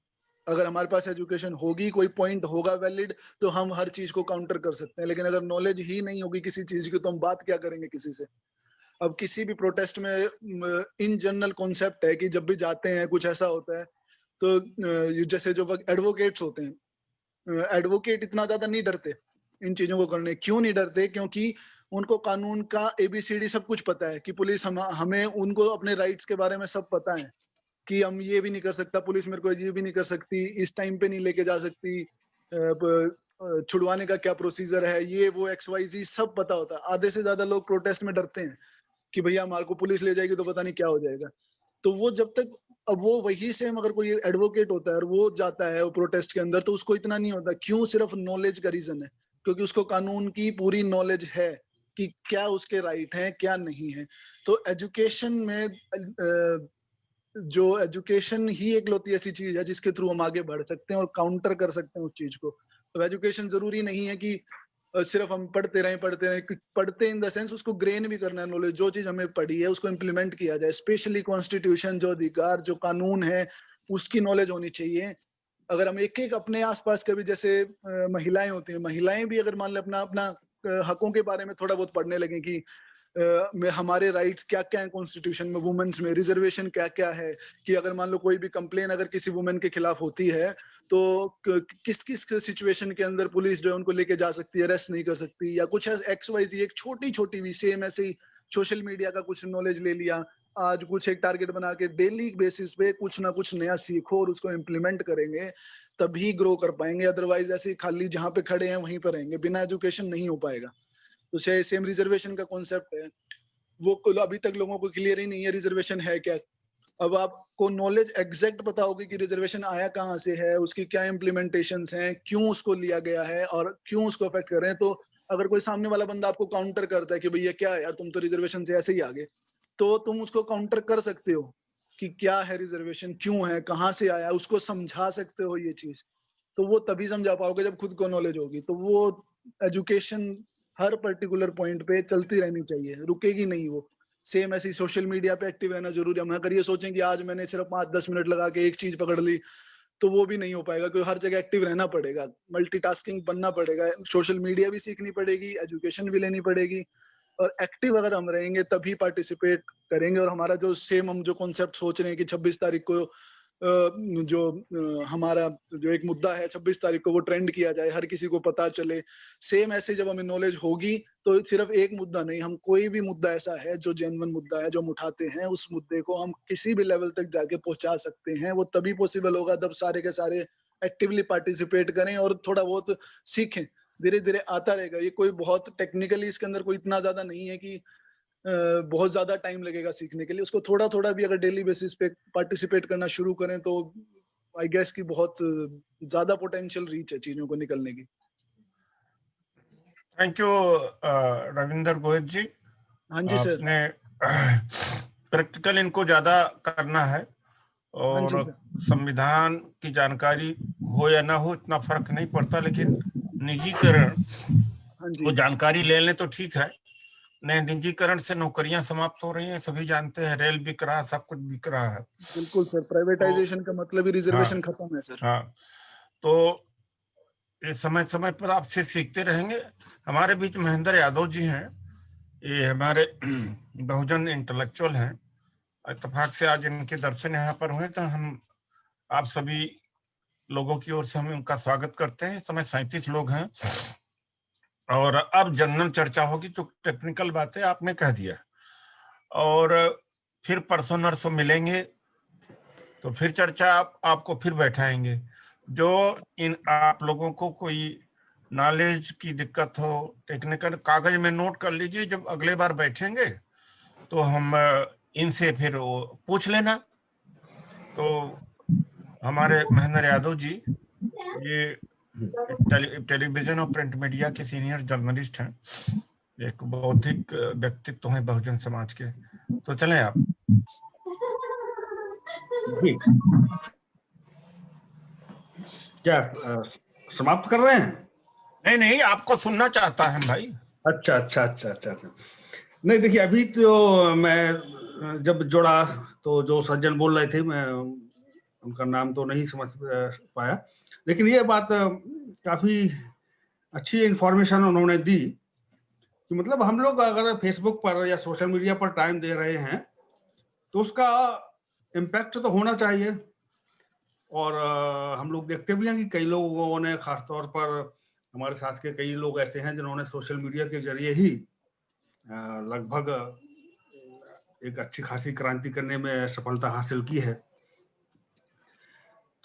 अगर हमारे पास एजुकेशन होगी, कोई पॉइंट होगा वैलिड, तो हम हर चीज को काउंटर कर सकते हैं। लेकिन अगर नॉलेज ही नहीं होगी किसी चीज की, तो हम बात क्या करेंगे किसी से। अब किसी भी प्रोटेस्ट में इन जनरल कॉन्सेप्ट है कि जब भी जाते हैं कुछ ऐसा होता है, तो जैसे जो एडवोकेट्स होते हैं, एडवोकेट इतना ज्यादा नहीं डरते इन चीजों को करने। क्यों नहीं डरते? क्योंकि उनको कानून का ABCD सब कुछ पता है कि पुलिस हमें उनको अपने राइट्स के बारे में सब पता है कि हम ये भी नहीं कर सकता, पुलिस मेरे को ये भी नहीं कर सकती, इस टाइम पे नहीं लेके जा सकती, छुड़वाने का क्या प्रोसीजर है, ये वो XYZ सब पता होता है। आधे से ज्यादा लोग प्रोटेस्ट में डरते हैं कि भैया हमारे को पुलिस ले जाएगी तो पता नहीं क्या हो जाएगा। तो वो जब तक, अब वो वही सेम अगर कोई एडवोकेट होता है और वो जाता है वो प्रोटेस्ट के अंदर, तो उसको इतना नहीं होता। क्यों? सिर्फ नॉलेज का रीजन है, क्योंकि उसको कानून की पूरी नॉलेज है कि क्या उसके राइट हैं क्या नहीं है। तो एजुकेशन में जो एजुकेशन ही एक लौती ऐसी चीज है जिसके थ्रू हम आगे बढ़ सकते हैं और काउंटर कर सकते हैं उस चीज को। तो एजुकेशन जरूरी नहीं है कि सिर्फ हम पढ़ते रहें, पढ़ते इन द सेंस उसको ग्रेन भी करना है नॉलेज। जो चीज हमें पढ़ी है उसको इम्प्लीमेंट किया जाए। स्पेशली कॉन्स्टिट्यूशन, जो अधिकार, जो कानून है, उसकी नॉलेज होनी चाहिए। अगर हम एक एक अपने आसपास के भी, जैसे महिलाएं होती हैं, महिलाएं भी अगर मान ले अपना अपना हकों के बारे में थोड़ा बहुत पढ़ने लगे कि में हमारे राइट्स क्या क्या है कॉन्स्टिट्यूशन में, वुमेन्स में रिजर्वेशन क्या क्या है, कि अगर मान लो कोई भी कंप्लेन अगर किसी वुमेन के खिलाफ होती है, तो किस किस सिचुएशन के अंदर पुलिस जो है उनको लेके जा सकती है, अरेस्ट नहीं कर सकती, या कुछ XYZ एक छोटी छोटी भी सेम ऐसे ही सोशल मीडिया का कुछ नॉलेज ले लिया। आज कुछ एक टारगेट बना के डेली बेसिस पे कुछ ना कुछ नया सीखो और उसको इम्प्लीमेंट करेंगे, तभी ग्रो कर पाएंगे। अदरवाइज ऐसे खाली जहां पे खड़े हैं वहीं पर रहेंगे, बिना एजुकेशन नहीं हो पाएगा। तो सेम रिजर्वेशन का कॉन्सेप्ट है, वो अभी तक लोगों को क्लियर ही नहीं है रिजर्वेशन है क्या। अब आपको नॉलेज एग्जैक्ट पता होगी कि रिजर्वेशन आया कहाँ से है, उसकी क्या इम्प्लीमेंटेशंस हैं, क्यों उसको लिया गया है और क्यों उसको अफेक्ट कर रहे हैं। तो अगर कोई सामने वाला बंदा आपको काउंटर करता है कि भैया क्या है यार, तुम तो रिजर्वेशन से ऐसे ही आगे, तो तुम उसको काउंटर कर सकते हो कि क्या है रिजर्वेशन, क्यों है, कहाँ से आया, उसको समझा सकते हो ये चीज। तो वो तभी समझा पाओगे जब खुद को नॉलेज होगी। तो वो एजुकेशन हर पर्टिकुलर पॉइंट पे चलती रहनी चाहिए, रुकेगी नहीं वो। सेम ऐसी सोशल मीडिया पे एक्टिव रहना जरूरी है। हम अगर ये सोचें कि आज मैंने सिर्फ 5-10 मिनट लगा के एक चीज पकड़ ली, तो वो भी नहीं हो पाएगा, क्योंकि हर जगह एक्टिव रहना पड़ेगा, मल्टीटास्किंग बनना पड़ेगा, सोशल मीडिया भी सीखनी पड़ेगी, एजुकेशन भी लेनी पड़ेगी। और एक्टिव अगर हम रहेंगे तभी पार्टिसिपेट करेंगे। और हमारा जो सेम हम जो कॉन्सेप्ट सोच रहे हैं कि 26 तारीख को हमारा जो एक मुद्दा है 26 तारीख को वो ट्रेंड किया जाए, हर किसी को पता चले। सेम ऐसे जब हमें नॉलेज होगी तो सिर्फ एक मुद्दा नहीं, हम कोई भी मुद्दा ऐसा है जो जेन्युइन मुद्दा है जो हम उठाते हैं, उस मुद्दे को हम किसी भी लेवल तक जाके पहुंचा सकते हैं। वो तभी पॉसिबल होगा जब सारे के सारे एक्टिवली पार्टिसिपेट करें और थोड़ा बहुत सीखें। धीरे धीरे आता रहेगा। ये कोई बहुत टेक्निकली इसके अंदर कोई इतना ज्यादा नहीं है कि बहुत ज्यादा टाइम लगेगा सीखने के लिए। उसको थोड़ा थोड़ा भी अगर डेली बेसिस पे पार्टिसिपेट करना शुरू करें तो आई गेस कि बहुत ज्यादा पोटेंशियल रीच है चीजों को निकलने की। थैंक यू रविंदर गोहित जी। हाँ जी सर। आपने प्रैक्टिकल इनको ज्यादा करना है, हाँ जी और सर। संविधान की जानकारी हो या ना हो इतना फर्क नहीं पड़ता, लेकिन निजीकरण, हाँ जी वो जानकारी ले लें तो ठीक है। नहीं, निजीकरण से नौकरियां समाप्त हो रही हैं, सभी जानते हैं, रेल बिक रहा, सब कुछ बिक रहा है। बिल्कुल सर, प्राइवेटाइजेशन का मतलब ही रिजर्वेशन हाँ, खत्म है सर। हाँ, तो ये समय समय पर आपसे सीखते रहेंगे। हमारे बीच महेंद्र यादव जी हैं, ये हमारे बहुजन इंटेलेक्चुअल हैं। इत्तेफाक से आज इनके दर्शन यहाँ पर हुए, तो हम आप सभी लोगों की ओर से हम उनका स्वागत करते हैं। इस समय 37 लोग हैं और अब जनरल चर्चा होगी, जो टेक्निकल बातें आपने कह दिया। और फिर परसों नरसों मिलेंगे तो फिर चर्चा आपको फिर बैठाएंगे। जो इन आप लोगों को कोई नॉलेज की दिक्कत हो, टेक्निकल, कागज में नोट कर लीजिए, जब अगले बार बैठेंगे तो हम इनसे फिर वो पूछ लेना। तो हमारे महेंद्र यादव जी ये टेलीविजन और प्रिंट मीडिया के सीनियर जर्नलिस्ट हैं, एक बौद्धिक व्यक्तित्व हैं बहुजन समाज के। तो चलें आप जी, क्या समाप्त कर रहे हैं? नहीं, आपको सुनना चाहता है भाई। अच्छा। नहीं देखिए, अभी तो मैं जब जुड़ा तो जो सज्जन बोल रहे थे, मैं उनका नाम तो नहीं समझ पाया, लेकिन ये बात काफी अच्छी इंफॉर्मेशन उन्होंने दी कि मतलब हम लोग अगर फेसबुक पर या सोशल मीडिया पर टाइम दे रहे हैं तो उसका इम्पैक्ट तो होना चाहिए। और हम लोग देखते भी हैं कि कई लोगों ने, खासतौर पर हमारे साथ के कई लोग ऐसे हैं जिन्होंने सोशल मीडिया के जरिए ही लगभग एक अच्छी खासी क्रांति करने में सफलता हासिल की है।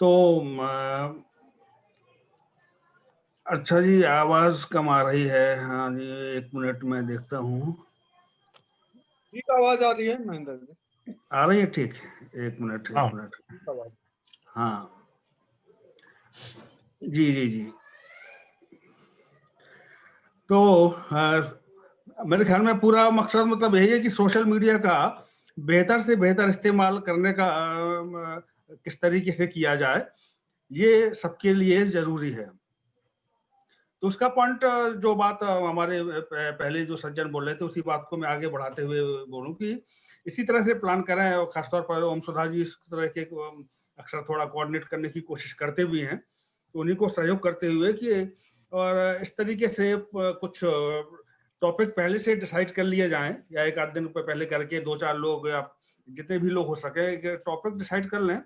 तो अच्छा जी, आवाज कम आ रही है। हाँ जी, 1 मिनट में देखता हूँ। ठीक आवाज आ रही है महेंद्र जी? आ रही है, ठीक। 1 मिनट। हाँ जी। तो मेरे ख्याल में पूरा मकसद मतलब यही है कि सोशल मीडिया का बेहतर से बेहतर इस्तेमाल करने का किस तरीके से किया जाए, ये सबके लिए जरूरी है। तो उसका पॉइंट, जो बात हमारे पहले जो सज्जन बोल रहे थे, उसी बात को मैं आगे बढ़ाते हुए बोलूं कि इसी तरह से प्लान करें। और खासतौर पर ओम सुधा जी इस तरह के अक्सर थोड़ा कोऑर्डिनेट करने की कोशिश करते भी हैं, तो उन्हीं को सहयोग करते हुए कि और इस तरीके से कुछ टॉपिक पहले से डिसाइड कर लिए जाएं, या एक आध दिन पहले करके 2-4 लोग या जितने भी लोग हो सके टॉपिक डिसाइड कर लें,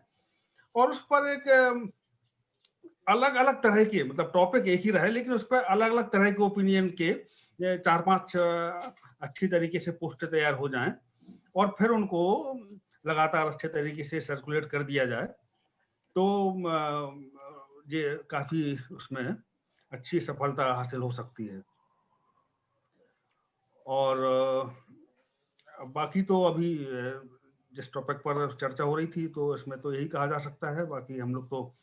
और उस पर एक अलग अलग तरह के, मतलब टॉपिक एक ही रहे लेकिन उस पर अलग अलग तरह के ओपिनियन के 4-5 अच्छी तरीके से पोस्ट तैयार हो जाएं, और फिर उनको लगातार अच्छे तरीके से सर्कुलेट कर दिया जाए। तो ये काफी उसमें अच्छी सफलता हासिल हो सकती है। और बाकी तो अभी जिस टॉपिक पर चर्चा हो रही थी, तो इसमें तो यही कहा जा सकता है। बाकी हम लोग तो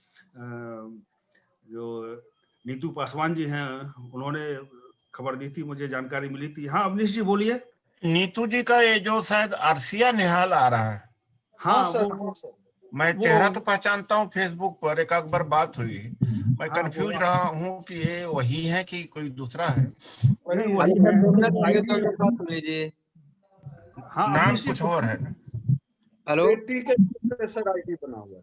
जो नीतू पासवान जी हैं, उन्होंने खबर दी थी, मुझे जानकारी मिली थी। हाँ अवनीश जी बोलिए। नीतू जी का ये जो शायद आरसिया निहाल आ रहा है। हाँ सर, मैं चेहरा तो पहचानता हूँ, फेसबुक पर एक बार बात हुई, मैं हाँ, कंफ्यूज रहा हूँ कि ये वही है कि कोई दूसरा है। हाँ, नाम कुछ और है। हेलो, बेटी के सर आईडी बना हुआ है।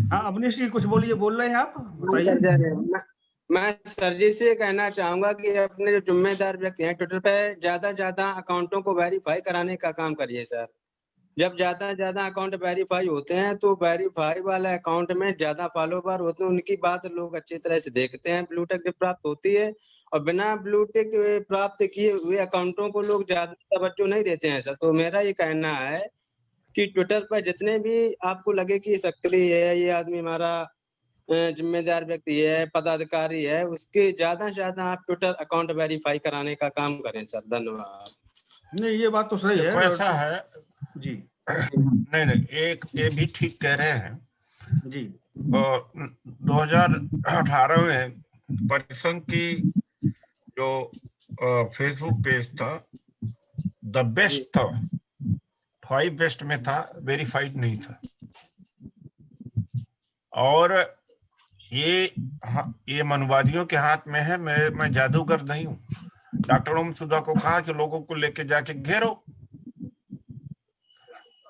हाँ अवनीश जी कुछ बोलिए, बोल रहे हैं आप, बताइए। मैं सर जी से कहना चाहूंगा कि अपने जो जिम्मेदार व्यक्ति हैं ट्विटर पे ज्यादा अकाउंटों को वेरीफाई कराने का काम करिए सर। जब ज्यादा अकाउंट वेरीफाई होते हैं तो वेरीफाई वाले अकाउंट में ज्यादा फॉलोवर होते हैं, उनकी बात लोग अच्छी तरह से देखते हैं। ब्लू टिक प्राप्त होती है, और बिना ब्लू टिक प्राप्त किए हुए अकाउंटों को लोग ज्यादा तवज्जो नहीं देते हैं सर। तो मेरा ये कहना है कि ट्विटर पर जितने भी आपको लगे कि सक्रिय है, ये आदमी हमारा जिम्मेदार व्यक्ति है, पदाधिकारी है, उसके ज्यादा से ज्यादा आप ट्विटर अकाउंट वेरीफाई कराने का काम करें सर। धन्यवाद। नहीं ये बात तो सही है। ऐसा है जी नहीं, एक ये भी ठीक कह रहे हैं जी। 2018 में परिसंघ की जो फेसबुक पेज था, द बेस्ट था, 5 बेस्ट में था, वेरीफाइड नहीं था। और ये मनुवादियों के हाथ में है। मैं जादूगर नहीं हूँ। डॉक्टर ओम सुधा को कहा कि लोगों को लेके जाके घेरो,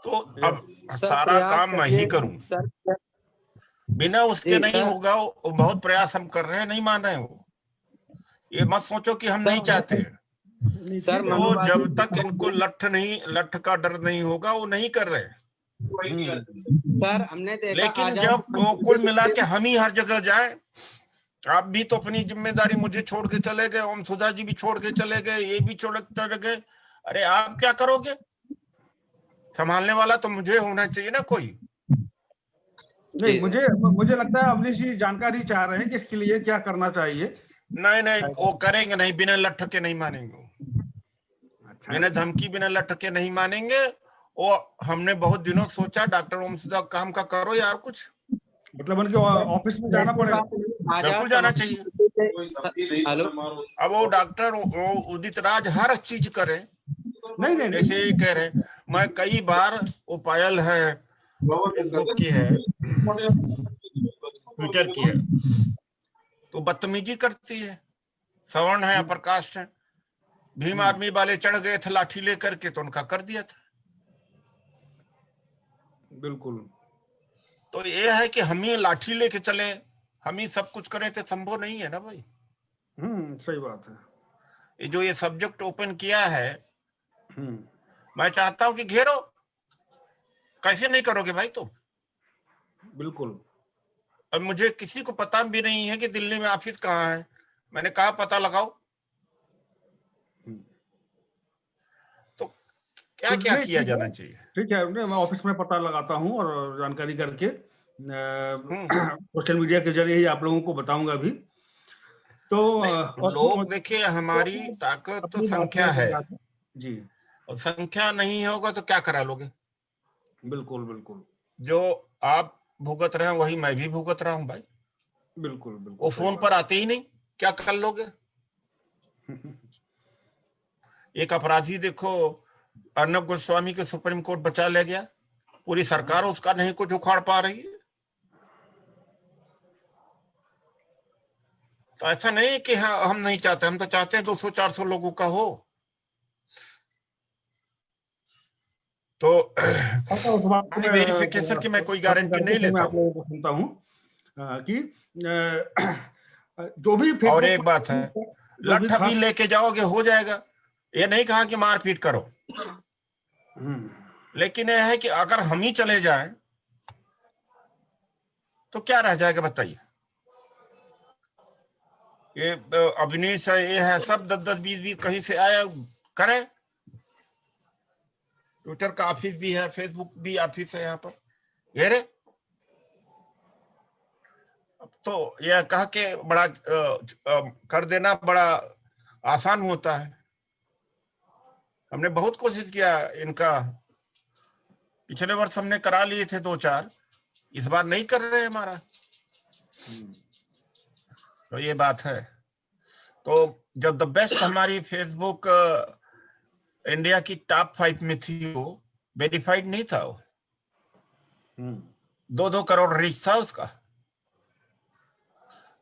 तो अब सारा काम मैं ही करूं, बिना उसके नहीं होगा। वो बहुत प्रयास हम कर रहे हैं, नहीं मान रहे हैं वो। ये मत सोचो कि हम नहीं चाहते सर। वो जब तक इनको लठ का डर नहीं होगा, वो नहीं कर रहे। सर हमने देखा, लेकिन जब वो कुल मिला के हम ही हर जगह जाए, आप भी तो अपनी जिम्मेदारी मुझे छोड़ के चले गए, ओम सुधा जी भी छोड़ के चले गए, ये भी छोड़ के चले गए, अरे आप क्या करोगे? संभालने वाला तो मुझे होना चाहिए ना कोई। नहीं, मुझे लगता है अवनीश जी जानकारी चाह रहे हैं कि इसके लिए क्या करना चाहिए। नहीं वो करेंगे नहीं, बिना लठ के नहीं मानेंगे। अच्छा, बिना धमकी बिना लठ के नहीं मानेंगे। वो हमने बहुत दिनों सोचा डॉक्टर ओमसुधा काम का करो यार कुछ, मतलब उनके ऑफिस में जाना पड़ेगा। बिल्कुल जाना चाहिए। हेलो, अब वो डॉक्टर वो उदित राज हर चीज करे, नहीं ऐसे ही कह रहे। मैं कई बार वो पायल है, फेसबुक की है, ट्विटर की है, तो बदतमीजी करती है, सवर्ण है, अपर कास्ट है। भीम आर्मी वाले चढ़ गए थे लाठी लेकर के, तो उनका कर दिया था। बिल्कुल। तो ये है कि हम ही लाठी लेके चले, हम ही सब कुछ करें, तो संभव नहीं है ना भाई। सही बात है। ये जो ये सब्जेक्ट ओपन किया है, मैं चाहता हूं कि घेरो। कैसे नहीं करोगे भाई तुम? बिल्कुल। अब मुझे किसी को पता भी नहीं है कि दिल्ली में ऑफिस कहाँ है। मैंने कहा पता लगाओ, तो क्या क्या किया जाना चाहिए? ठीक है, मैं ऑफिस में पता लगाता हूँ और जानकारी करके सोशल मीडिया के जरिए ही आप लोगों को बताऊंगा भी। तो लोग देखिए, हमारी ताकत तो संख्या है जी, और संख्या नहीं होगा तो क्या करा लोगे? बिल्कुल बिल्कुल। जो आप भुगत रहे हैं वही मैं भी भुगत रहा हूं भाई। बिल्कुल बिल्कुल। वो फोन पर आते ही नहीं, क्या कर लोगे? एक अपराधी देखो, अर्नब गोस्वामी के सुप्रीम कोर्ट बचा ले गया, पूरी सरकार उसका नहीं कुछ उखाड़ पा रही है। तो ऐसा नहीं कि हाँ हम नहीं चाहते, हम तो चाहते हैं 200-400 लोगों का हो। तो वेरिफिकेशन की मैं कोई गारंटी नहीं लेता हूँ। आप लोगों को सुनता हूँ कि जो भी और एक बात है, लठ भी लेके जाओगे हो जाएगा, ये नहीं कहा कि मारपीट करो, लेकिन यह है कि अगर हम ही चले जाएं तो क्या रह जाएगा बताइए? ये अवनीश है, ये है, सब 10-10, 20-20 कहीं से आया करें। ट्विटर का ऑफिस भी है, फेसबुक भी ऑफिस है यहाँ पर, ये रे। तो यह कह के बड़ा कर देना बड़ा आसान होता है। हमने बहुत कोशिश किया इनका, पिछले वर्ष हमने करा लिए थे 2-4, इस बार नहीं कर रहे हमारा। तो ये बात है। तो जब द बेस्ट हमारी फेसबुक इंडिया की टॉप 5 में थी, वो वेरीफाइड नहीं था, वो 2-2 करोड़ रीच था उसका।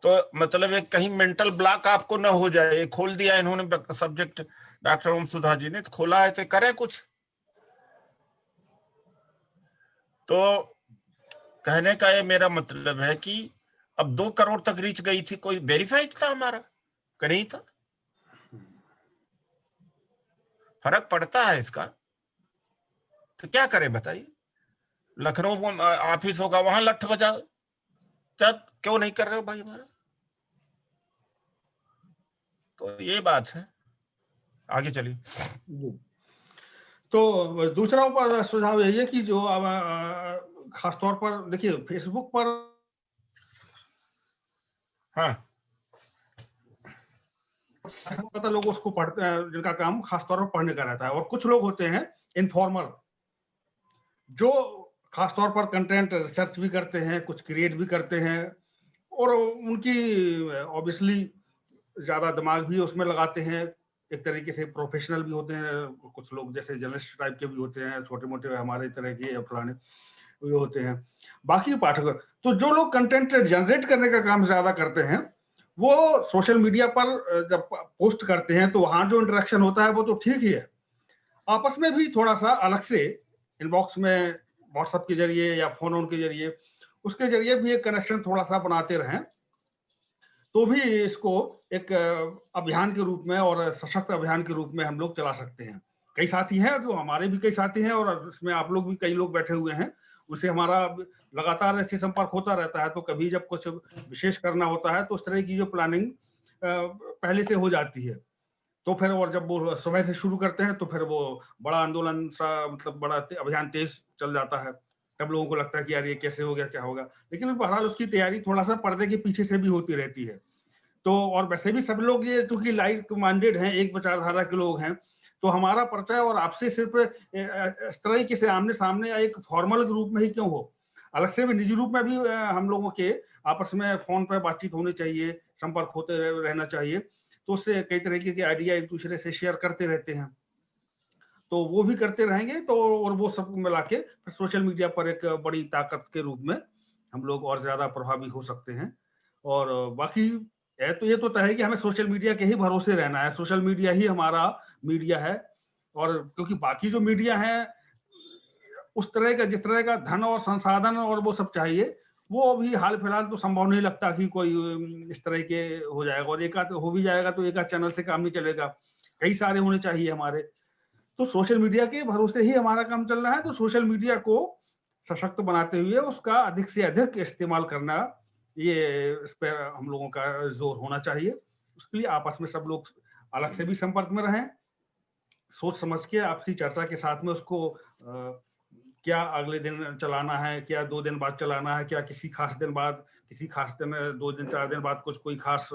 तो मतलब एक कहीं मेंटल ब्लॉक आपको ना हो जाए, ये खोल दिया इन्होंने सब्जेक्ट, डॉक्टर ओमसुधा जी ने तो खोला है, तो करे कुछ। तो कहने का ये मेरा मतलब है कि अब 2 करोड़ तक रीच गई थी, कोई वेरीफाइड था हमारा? नहीं था। फर्क पड़ता है इसका। तो क्या करें बताइए? लखनऊ में ऑफिस होगा, वहां लठ बजाओ, तब क्यों नहीं कर रहे हो भाई हमारा? तो ये बात है। आगे चलिए। तो दूसरा ऊपर सुझाव यही है कि जो खासतौर पर देखिए फेसबुक पर, हाँ, पता लोग उसको पढ़ते हैं जिनका काम खासतौर पर पढ़ने का रहता है, और कुछ लोग होते हैं इनफॉर्मल जो खासतौर पर कंटेंट रिसर्च भी करते हैं, कुछ क्रिएट भी करते हैं, और उनकी ऑब्वियसली ज्यादा दिमाग भी उसमें लगाते हैं। एक तरीके से प्रोफेशनल भी होते हैं, कुछ लोग जैसे जर्नलिस्ट टाइप के भी होते हैं, छोटे मोटे हमारे तरह के फलाने भी होते हैं। बाकी पाठक, तो जो लोग कंटेंट जनरेट करने का काम ज्यादा करते हैं, वो सोशल मीडिया पर जब पोस्ट करते हैं तो वहां जो इंटरेक्शन होता है वो तो ठीक ही है। आपस में भी थोड़ा सा अलग से इनबॉक्स में व्हाट्सएप के जरिए या फोन के जरिए, उसके जरिए भी एक कनेक्शन थोड़ा सा बनाते रहें, तो भी इसको एक अभियान के रूप में और सशक्त अभियान के रूप में हम लोग चला सकते हैं। कई साथी हैं, जो हमारे भी कई साथी हैं, और इसमें आप लोग भी कई लोग बैठे हुए हैं, उससे हमारा लगातार ऐसे संपर्क होता रहता है। तो कभी जब कुछ विशेष करना होता है तो उस तरह की जो प्लानिंग पहले से हो जाती है। तो फिर और जब वो सुबह से शुरू करते हैं तो फिर वो बड़ा आंदोलन सा मतलब बड़ा अभियान तेज चल जाता है। तब लोगों को लगता है कि यार ये कैसे हो गया, क्या होगा, लेकिन बहरहाल उसकी तैयारी थोड़ा सा पर्दे के पीछे से भी होती रहती है। तो और वैसे भी सब लोग ये चूंकि लाइट माइंडेड हैं, एक विचारधारा के लोग हैं, तो हमारा परिचय और आपसे सिर्फ इस तरीके से आमने सामने या एक फॉर्मल रूप में ही क्यों हो, अलग से भी निजी रूप में भी हम लोगों के आपस में फोन पर बातचीत होनी चाहिए, संपर्क होते रहना चाहिए। तो उससे कई तरीके के आइडिया एक दूसरे से शेयर करते रहते हैं, तो वो भी करते रहेंगे। तो और वो सब मिला के सोशल मीडिया पर एक बड़ी ताकत के रूप में हम लोग और ज्यादा प्रभावी हो सकते हैं। और बाकी ये तो तय है कि हमें सोशल मीडिया के ही भरोसे रहना है, सोशल मीडिया ही हमारा मीडिया है। और क्योंकि बाकी जो मीडिया है उस तरह का, जिस तरह का धन और संसाधन और वो सब चाहिए, वो अभी हाल फिलहाल तो संभव नहीं लगता कि कोई इस तरह के हो जाएगा। और एक आध हो भी जाएगा तो एक आध चैनल से काम नहीं चलेगा, कई सारे होने चाहिए हमारे। तो सोशल मीडिया के भरोसे ही हमारा काम चल रहा है। तो सोशल मीडिया को सशक्त बनाते हुए उसका अधिक से अधिक इस्तेमाल करना, ये इस पर हम लोगों का जोर होना चाहिए। उसके लिए आपस में सब लोग अलग से भी संपर्क में रहें, सोच समझ के आपसी चर्चा के साथ में उसको क्या अगले दिन चलाना है, क्या 2 दिन बाद चलाना है, क्या किसी खास दिन बाद, किसी खास दिन 2 दिन 4 दिन बाद कुछ कोई खास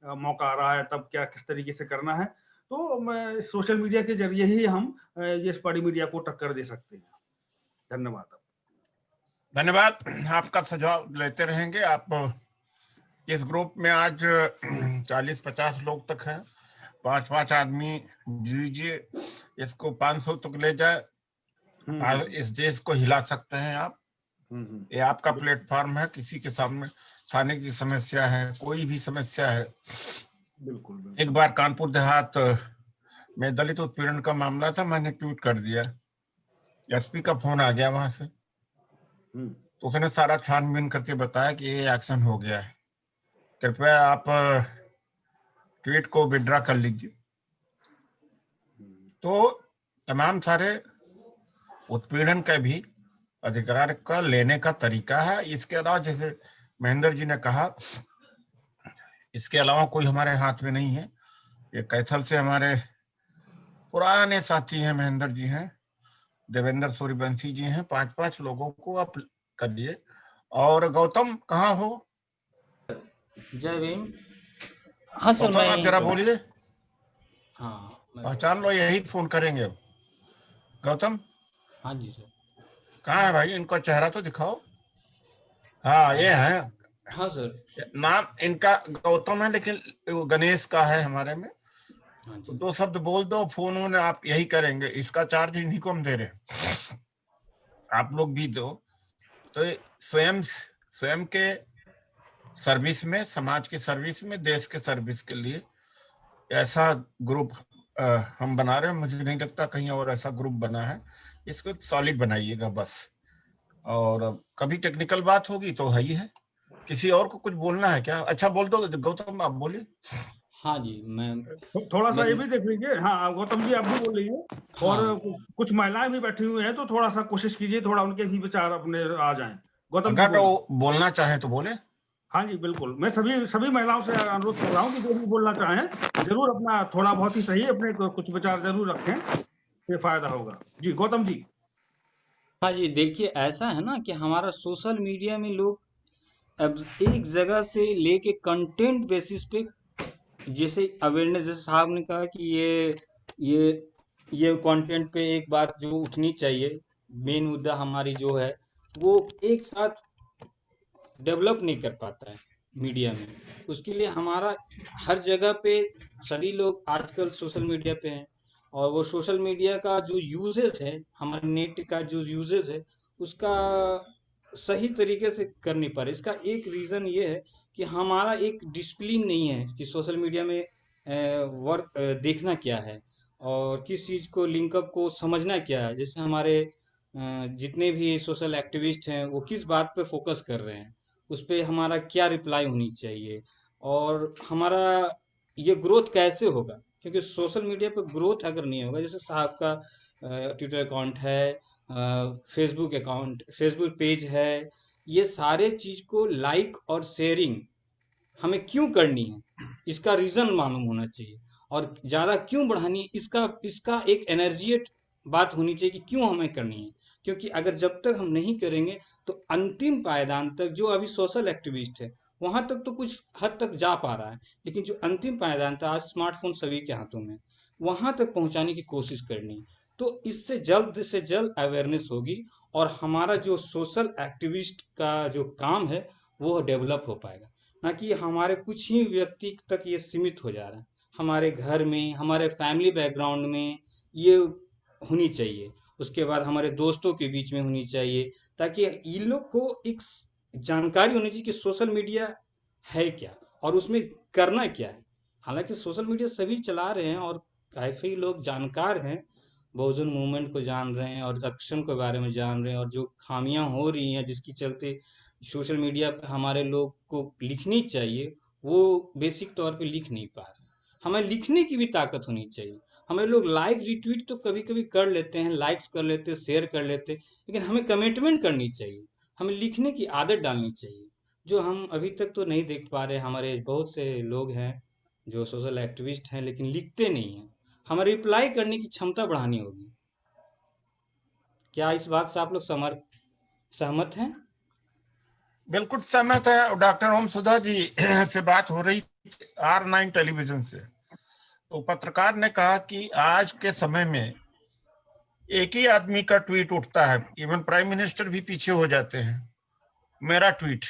मौका आ रहा है तब क्या किस तरीके से करना है। तो सोशल मीडिया के जरिए ही हम ये बड़ी मीडिया को टक्कर दे सकते हैं। धन्यवाद। धन्यवाद, आपका सुझाव लेते रहेंगे। आप इस ग्रुप में आज 40-50 लोग तक है, 5-5 आदमी दीजिए, इसको 500 तक ले जाए, इस देश को हिला सकते हैं आप। ये आपका प्लेटफॉर्म है, किसी के सामने खाने की समस्या है, कोई भी समस्या है। बिल्कुल। एक बार कानपुर देहात में दलित उत्पीड़न का मामला था, मैंने ट्वीट कर दिया, एसपी का फोन आ गया वहां से, तो उसने सारा छानबीन करके बताया कि ये एक्शन हो गया है, कृपया आप ट्वीट को विड्रॉ कर लीजिए। तो तमाम सारे उत्पीड़न का भी अधिकार का लेने का तरीका है। इसके अलावा जैसे महेंद्र जी ने कहा, इसके अलावा कोई हमारे हाथ में नहीं है। ये कैथल से हमारे पुराने साथी हैं, महेंद्र जी हैं, देवेंद्र सूर्यवंशी जी हैं, 5-5 लोगों को आप करिए। और गौतम कहाँ हो? जय भीम। हाँ सर, गौतम आप जरा बोलिए। हाँ पहचान लो, यही फोन करेंगे अब। गौतम, हाँ जी सर। कहाँ है भाई? इनका चेहरा तो दिखाओ। हाँ ये है। हाँ सर। नाम इनका गौतम है, लेकिन वो गणेश का है हमारे में। हाँ जी। 2 शब्द बोल दो, फोन में आप यही करेंगे। इसका चार्ज इन्हीं को हम दे रहे हैं, आप लोग भी दो। तो स्वयं के सर्विस में, समाज के सर्विस में, देश के सर्विस के लिए ऐसा ग्रुप हम बना रहे हैं। मुझे नहीं लगता कहीं और ऐसा ग्रुप बना है। इसको सॉलिड बनाइएगा बस। और कभी टेक्निकल बात होगी तो है ही है। किसी और को कुछ बोलना है क्या? अच्छा बोल दो गौतम, आप बोलिए। हाँ जी, मैं थोड़ा सा ये भी देख लीजिए। हाँ गौतम जी, आप भी बोल लीजिए। और कुछ महिलाएं भी बैठी हुई हैं, तो थोड़ा सा कोशिश कीजिए, थोड़ा उनके भी विचार अपने आ जाएं। गौतम जी अगर वो बोलना चाहे तो बोले। हाँ जी बिल्कुल, मैं सभी महिलाओं से अनुरोध कर रहा हूँ कि जो भी बोलना चाहें जरूर अपना थोड़ा बहुत ही सही अपने कुछ विचार जरूर रखें, ये फायदा होगा। जी गौतम जी। हाँ जी, देखिए ऐसा है ना कि हमारा सोशल मीडिया में लोग अब एक जगह से लेके कंटेंट बेसिस पे, जैसे अवेयरनेस, जैसे साहब ने कहा कि ये कंटेंट पे एक बात जो उठनी चाहिए, मेन मुद्दा हमारी जो है वो एक साथ डेवलप नहीं कर पाता है मीडिया में। उसके लिए हमारा हर जगह पे सभी लोग आजकल सोशल मीडिया पे हैं, और वो सोशल मीडिया का जो यूजेस है, हमारे नेट का जो यूजेस है, उसका सही तरीके से कर नहीं पा रहे। इसका एक रीज़न ये है कि हमारा एक डिसिप्लिन नहीं है कि सोशल मीडिया में वर्क देखना क्या है और किस चीज़ को, लिंकअप को समझना क्या है। जैसे हमारे जितने भी सोशल एक्टिविस्ट हैं वो किस बात पे फोकस कर रहे हैं, उस पर हमारा क्या रिप्लाई होनी चाहिए, और हमारा ये ग्रोथ कैसे होगा। क्योंकि सोशल मीडिया पर ग्रोथ अगर नहीं होगा, जैसे साहब का ट्विटर अकाउंट है, फेसबुक पेज है, ये सारे चीज को लाइक और शेयरिंग हमें क्यों करनी है, इसका रीजन मालूम होना चाहिए। और ज्यादा क्यों बढ़ानी है, इसका एक एनर्जिएट बात होनी चाहिए कि क्यों हमें करनी है। क्योंकि अगर जब तक हम नहीं करेंगे तो अंतिम पायदान तक जो अभी सोशल एक्टिविस्ट है वहां तक तो कुछ हद तक जा पा रहा है, लेकिन जो अंतिम पायदान था, आज स्मार्टफोन सभी के हाथों में, वहां तक पहुंचाने की कोशिश करनी है। तो इससे जल्द से जल्द अवेयरनेस होगी और हमारा जो सोशल एक्टिविस्ट का जो काम है वो डेवलप हो पाएगा, ना कि हमारे कुछ ही व्यक्ति तक ये सीमित हो जा रहा है। हमारे घर में, हमारे फैमिली बैकग्राउंड में ये होनी चाहिए, उसके बाद हमारे दोस्तों के बीच में होनी चाहिए, ताकि इन लोग को एक जानकारी होनी चाहिए कि सोशल मीडिया है क्या और उसमें करना क्या है। हालांकि सोशल मीडिया सभी चला रहे हैं और काफी लोग जानकार हैं, बहुजन मूवमेंट को जान रहे हैं और एक्शन के बारे में जान रहे हैं, और जो खामियां हो रही हैं जिसकी चलते सोशल मीडिया पे हमारे लोग को लिखनी चाहिए वो बेसिक तौर पे लिख नहीं पा रहे। हमें लिखने की भी ताकत होनी चाहिए। हमें लोग लाइक रिट्वीट तो कभी कभी कर लेते हैं, लाइक्स कर लेते हैं, शेयर कर लेते हैं, लेकिन हमें कमिटमेंट करनी चाहिए, हमें लिखने की आदत डालनी चाहिए, जो हम अभी तक तो नहीं देख पा रहे। हमारे बहुत से लोग हैं जो सोशल एक्टिविस्ट हैं लेकिन लिखते नहीं हैं। हमें रिप्लाई करने की क्षमता बढ़ानी होगी। क्या इस बात से आप लोग सहमत हैं? बिल्कुल सहमत है। डॉक्टर ओम सुधा जी से बात हो रही R9 टेलीविजन से, तो पत्रकार ने कहा कि आज के समय में एक ही आदमी का ट्वीट उठता है, इवन प्राइम मिनिस्टर भी पीछे हो जाते हैं, मेरा ट्वीट,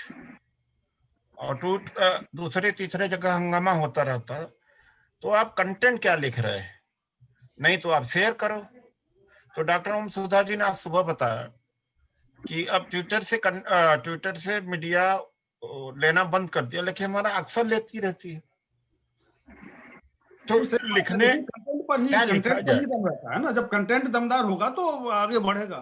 और ट्वीट दूसरे तीसरे जगह हंगामा होता रहता है। तो आप कंटेंट क्या लिख रहे हैं, नहीं तो आप शेयर करो। तो डॉक्टर ओम सुधा जी ने आज सुबह बताया कि अब ट्विटर से मीडिया लेना बंद कर दिया, लेकिन हमारा अक्सर लेती रहती है। तो लिखने कंटेंट पर ही क्या लिखा जाए, दम रहता है ना। जब कंटेंट दमदार होगा तो आगे बढ़ेगा।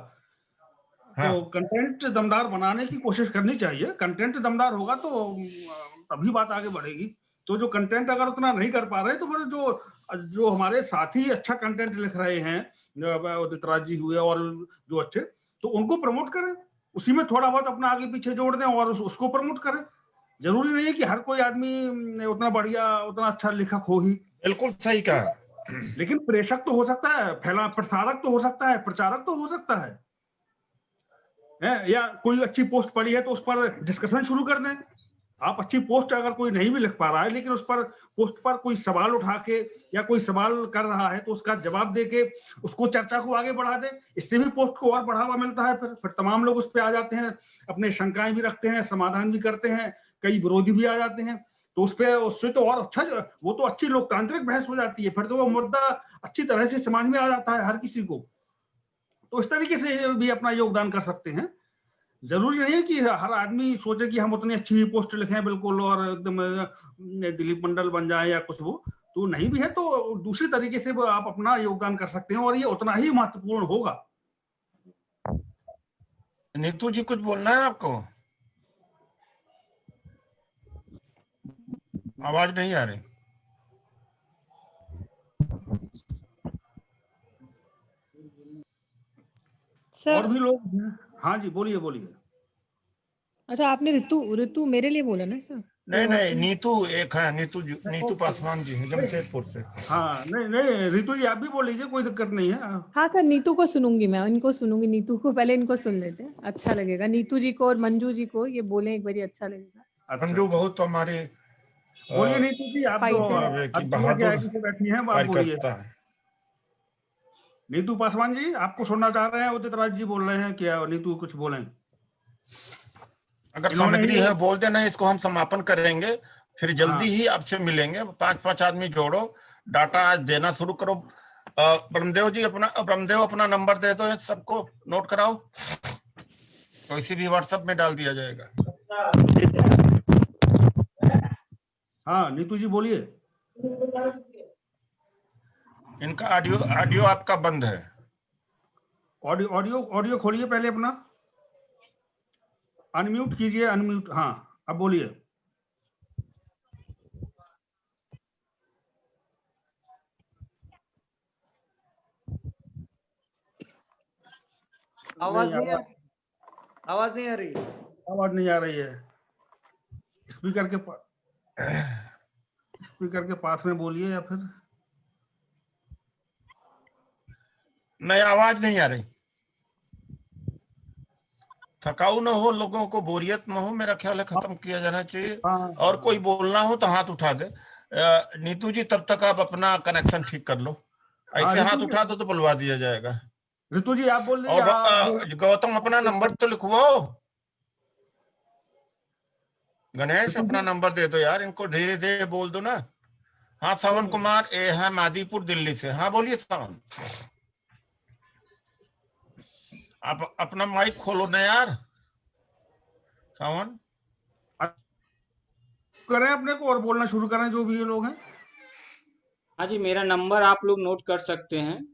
हाँ। तो कंटेंट दमदार बनाने की कोशिश करनी चाहिए। कंटेंट दमदार होगा तो तभी बात आगे बढ़ेगी। तो जो कंटेंट अगर उतना नहीं कर पा रहे तो फिर जो हमारे साथी अच्छा कंटेंट लिख रहे हैं, उदित राज जी हुए और जो अच्छे, तो उनको प्रमोट करें, उसी में थोड़ा बहुत अपना आगे पीछे जोड़ दें और उसको प्रमोट करें। जरूरी नहीं है कि हर कोई आदमी उतना बढ़िया, उतना अच्छा लेखक हो ही। बिल्कुल सही कहा, लेकिन प्रेषक तो हो सकता है, प्रसारक तो हो सकता है, प्रचारक तो हो सकता है। या कोई अच्छी पोस्ट पड़ी है तो उस पर डिस्कशन शुरू कर दें। आप अच्छी पोस्ट अगर कोई नहीं भी लिख पा रहा है लेकिन उस पर पोस्ट पर कोई सवाल उठा के या कोई सवाल कर रहा है तो उसका जवाब दे के उसको चर्चा को आगे बढ़ा दें। इससे भी पोस्ट को और बढ़ावा मिलता है। फिर तमाम लोग उस पर आ जाते हैं, अपने शंकाएं भी रखते हैं, समाधान भी करते हैं, कई विरोधी भी आ जाते हैं। तो उससे तो और अच्छा, वो तो अच्छी लोकतांत्रिक बहस हो जाती है। फिर तो वो मुद्दा अच्छी तरह से समझ में आ जाता है हर किसी को। तो इस तरीके से भी अपना योगदान कर सकते हैं। जरूरी नहीं है कि हर आदमी सोचे कि हम उतनी अच्छी पोस्ट लिखें बिल्कुल और एकदम दिलीप मंडल बन जाए या कुछ, वो तो नहीं भी है। तो दूसरी तरीके से आप अपना योगदान कर सकते हैं और ये उतना ही महत्वपूर्ण होगा। नीतू जी कुछ बोलना है आपको? आवाज नहीं आ रही। सर और भी लोग, हाँ जी बोलिए। अच्छा, आपने ऋतु मेरे लिए बोला ना सर? नहीं, नीतू एक है, नीतू पासवान जी है जमशेदपुर से। हाँ नहीं ऋतु जी आप भी बोल लीजिए, कोई दिक्कत नहीं है। हाँ सर, नीतू को सुनूंगी मैं, इनको सुनूंगी। नीतू को पहले, इनको सुन लेते हैं, अच्छा लगेगा। नीतू जी को और मंजू जी को ये बोले एक बारी, अच्छा लगेगा। मंजू बहुत हमारे बोलिए नीतू जी, आप तो बहादुर से बैठी हैं, आप बोलिए। कार्यकर्ता है। नीतू पासवान जी आपको सुनना चाह रहे हैं, उदित राज जी बोल रहे हैं, क्या नीतू कुछ बोलें? अगर सामग्री है बोल देना, इसको हम समापन करेंगे, फिर जल्दी ही आपसे मिलेंगे। 5-5 आदमी जोड़ो, डाटा आज देना शुरू करो। ब्रह्मदेव अपना नंबर दे दो, सबको नोट कराओ, तो इसी भी व्हाट्सएप में डाल दिया जाएगा। हाँ नीतू जी बोलिए। इनका ऑडियो आपका बंद है। ऑडियो खोलिए पहले अपना, अनम्यूट कीजिए, अनम्यूट। हाँ अब बोलिए। आवाज नहीं आ रही। आवाज नहीं आ रही है। स्पीकर के पास में बोलिए या फिर नहीं, आवाज नहीं आ रही। थकाऊ न हो, लोगों को बोरियत न हो, मेरा ख्याल है खत्म किया जाना चाहिए। और कोई बोलना हो तो हाथ उठा दे। नीतू जी, तब तक आप अपना कनेक्शन ठीक कर लो। ऐसे हाथ उठा दो तो बुलवा दिया जाएगा। ऋतु जी आप बोल और दीजिए। गौतम अपना नंबर तो लिखवाओ। गणेश अपना नंबर दे दो यार, इनको धीरे धीरे बोल दो ना। हाँ, सावन कुमार ए है मादीपुर दिल्ली से। हाँ बोलिए सावन, आप अपना माइक खोलो ना यार। सावन करें अपने को और बोलना शुरू करें जो भी ये लोग हैं। हाँ जी, मेरा नंबर आप लोग नोट कर सकते हैं।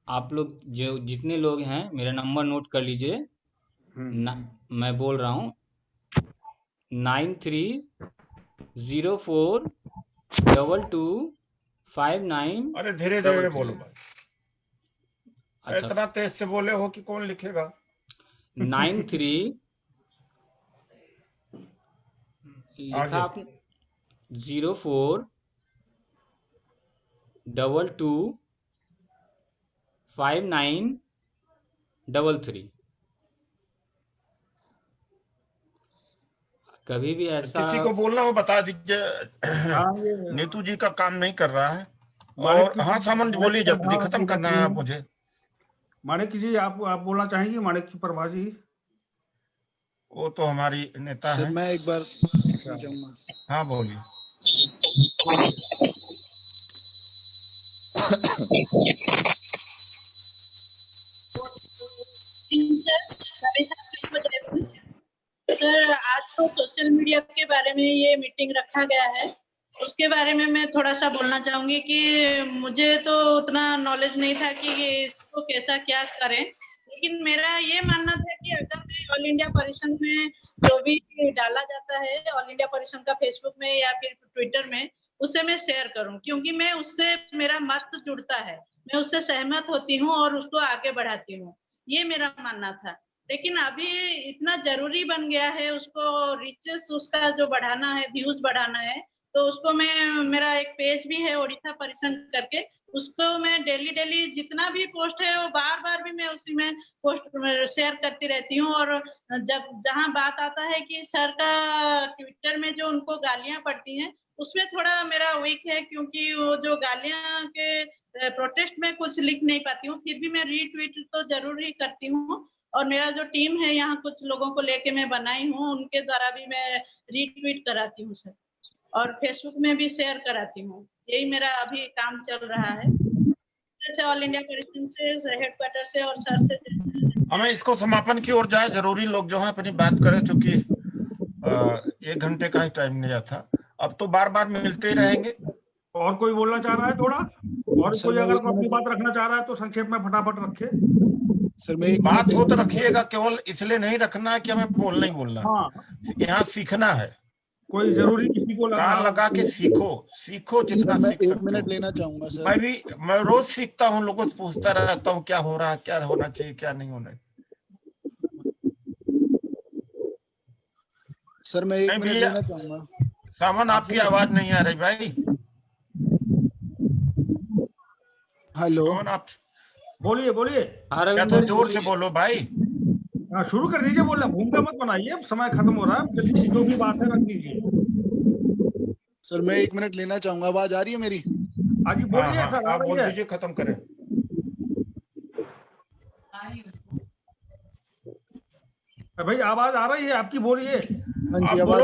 आप लोग जो जितने लोग हैं मेरा नंबर नोट कर लीजिए। मैं बोल रहा हूँ 93042259। अरे धीरे धीरे बोलो भाई। अच्छा, इतना तेज से बोले हो कि कौन लिखेगा। 93 लिखा आपने 04225933। कभी भी ऐसा किसी को बोलना हो बता दीजिए। नीतू जी का काम नहीं कर रहा है। और हाँ सामन बोलिए, जल्दी खत्म करना है मुझे। माणिक जी आप बोलना चाहेंगे? माणिक प्रभा जी, वो तो हमारी नेता है। मैं एक बार चाहूंगा। हाँ बोलिए। सर, आज तो सोशल मीडिया के बारे में ये मीटिंग रखा गया है, उसके बारे में मैं थोड़ा सा बोलना चाहूंगी कि मुझे तो उतना नॉलेज नहीं था कि इसको कैसा क्या करें, लेकिन मेरा ये मानना था कि अगर मैं ऑल इंडिया परिसंघ में जो भी डाला जाता है ऑल इंडिया परिसंघ का फेसबुक में या फिर ट्विटर में, उसे मैं शेयर करूं, क्योंकि मैं उससे मेरा मत जुड़ता है, मैं उससे सहमत होती हूँ और उसको आगे बढ़ाती हूँ, ये मेरा मानना था। लेकिन अभी इतना जरूरी बन गया है उसको रीचेस उसका जो बढ़ाना है, व्यूज बढ़ाना है, तो उसको मेरा एक पेज भी है ओडिशा परिसंघ करके, उसको मैं डेली जितना भी पोस्ट है वो बार भी मैं उसी में पोस्ट शेयर करती रहती हूँ। और जब जहाँ बात आता है कि सर का ट्विटर में जो उनको गालियां पड़ती हैं, उसमें थोड़ा मेरा वीक है, क्योंकि वो जो गालियां के प्रोटेस्ट में कुछ लिख नहीं पाती हूँ, फिर भी मैं रीट्वीट तो जरूर ही करती हूँ। और मेरा जो टीम है यहाँ कुछ लोगों को लेके मैं बनाई हूँ, उनके द्वारा भी मैं रीट्वीट कराती हूँ सर, और फेसबुक में भी शेयर कराती हूँ। यही मेरा अभी काम चल रहा है ऑल इंडिया परिसंघ से, हेडक्वार्टर से और सर से। हमें इसको समापन की ओर जाए, जरूरी लोग जो है अपनी बात करें, चूंकि 1 घंटे का ही टाइम लिया था, अब तो बार मिलते ही रहेंगे। और कोई बोलना चाह रहा है थोड़ा? और कोई अगर अपनी बात रखना चाह रहा है तो संक्षेप में फटाफट रखे। सर मैं बात हो तो रखिएगा, केवल इसलिए नहीं रखना है कि हमें बोलना ही बोलना। हाँ, यहाँ सीखना है, कोई जरूरी किसी को कान लगा के सीखो जितना सीख सकते हो। 1 मिनट लेना चाहूंगा सर। मैं रोज सीखता हूँ, लोगों से पूछता रहता हूँ क्या हो रहा है, क्या होना चाहिए, क्या नहीं होना चाहिए। सर मैं 1 मिनट लेना चाहूंगा। सामन आपकी आवाज नहीं आ रही भाई। हेलो, आप बोलिए। या तो जोर से बोलो भाई। हाँ, शुरू कर दीजिए बोलना, भूमिका मत बनाइए, समय खत्म हो रहा है, जल्दी से जो भी बात है रख दीजिए। सर मैं 1 मिनट लेना चाहूंगा। आवाज आ रही है मेरी? हाँ जी बोलिए। आप बोल दीजिए, खत्म करें। भाई आवाज आ रही है आपकी, बोलिए। हाँ जी, आवाज।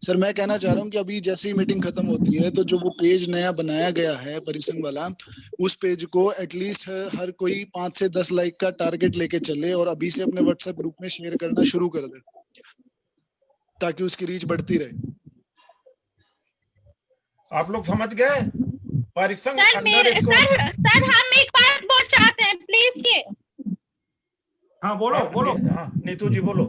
सर मैं कहना चाह रहा हूँ कि अभी जैसे ही मीटिंग खत्म होती है तो जो वो पेज नया बनाया गया है परिसंघ वाला, उस पेज को एटलीस्ट हर कोई 5 से 10 लाइक का टारगेट लेके चले और अभी से अपने व्हाट्सएप ग्रुप में शेयर करना शुरू कर दे, ताकि उसकी रीच बढ़ती रहे। आप लोग समझ गए? परिसंघ सर अंदर इसको सर हम एक बात बोल चाहते हैं प्लीज। हाँ बोलो। हाँ नीतू जी बोलो।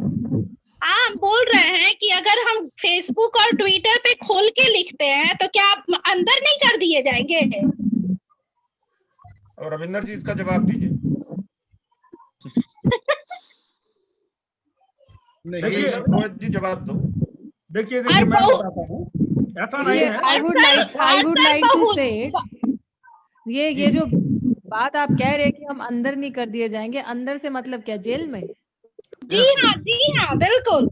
आप बोल रहे हैं कि अगर हम फेसबुक और ट्विटर पे खोल के लिखते हैं तो क्या आप अंदर नहीं कर दिए जाएंगे? और रविंदर जी इसका जवाब दीजिए। नहीं, जवाब दो। देखिए मैं बताता हूँ, ऐसा नहीं है। I would like to say ये जो बात आप कह रहे हैं कि हम अंदर नहीं कर दिए जाएंगे, अंदर से मतलब क्या, जेल में? जी हाँ बिल्कुल।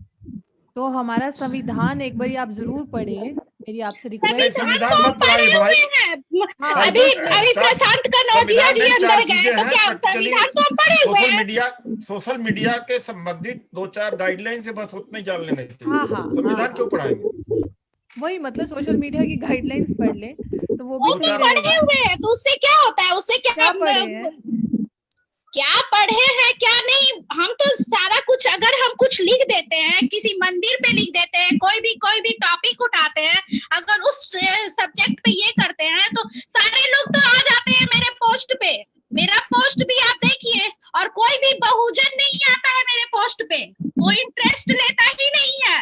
तो हमारा संविधान एक बार आप जरूर पढ़िए, मेरी आपसे नहीं, रिक्वेस्ट है। संविधान मत पढ़ाइए भाई। हाँ, अभी प्रशांत कनौजिया जी अंदर गए तो क्या संविधान तो हम पढ़े हुए हैं। सोशल मीडिया के संबंधित 2-4 गाइडलाइन से बस उतने जान लेना चाहिए। हाँ हाँ संविधान क्यों पढ़ाएंगे? वही मतलब सोशल मीडिया की गाइडलाइंस पढ़ ले तो वो भी वो सही तो पढ़े रहेगा। हुए हैं, तो उससे क्या होता है, उससे क्या पढ़े हैं? क्या पढ़े हैं क्या नहीं, हम तो सारा कुछ, अगर हम कुछ लिख देते हैं, किसी मंदिर पे लिख देते हैं, कोई भी टॉपिक उठाते हैं, अगर उस सब्जेक्ट पे ये करते हैं तो सारे लोग तो आ जाते हैं मेरे पोस्ट पे। मेरा पोस्ट भी आप देखिए, और कोई भी बहुजन नहीं आता है मेरे पोस्ट पे, कोई इंटरेस्ट लेता ही नहीं है।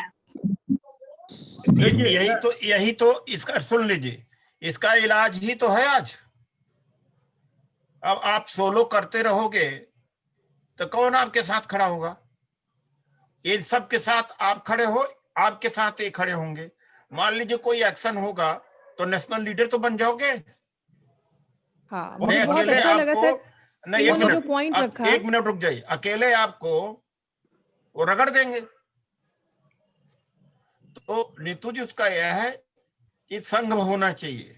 यही तो इसका सुन लीजिए, इसका इलाज ही तो है आज। अब आप सोलो करते रहोगे तो कौन आपके साथ खड़ा होगा? ये सब के साथ आप खड़े हो, आपके साथ ये खड़े होंगे। मान लीजिए कोई एक्शन होगा तो नेशनल लीडर तो बन जाओगे। हाँ, नहीं अकेले अच्छा लगा आपको, सर, नहीं एक मिनट रुक जाइए, अकेले आपको वो रगड़ देंगे। तो नीतू जी उसका यह है कि संघ होना चाहिए।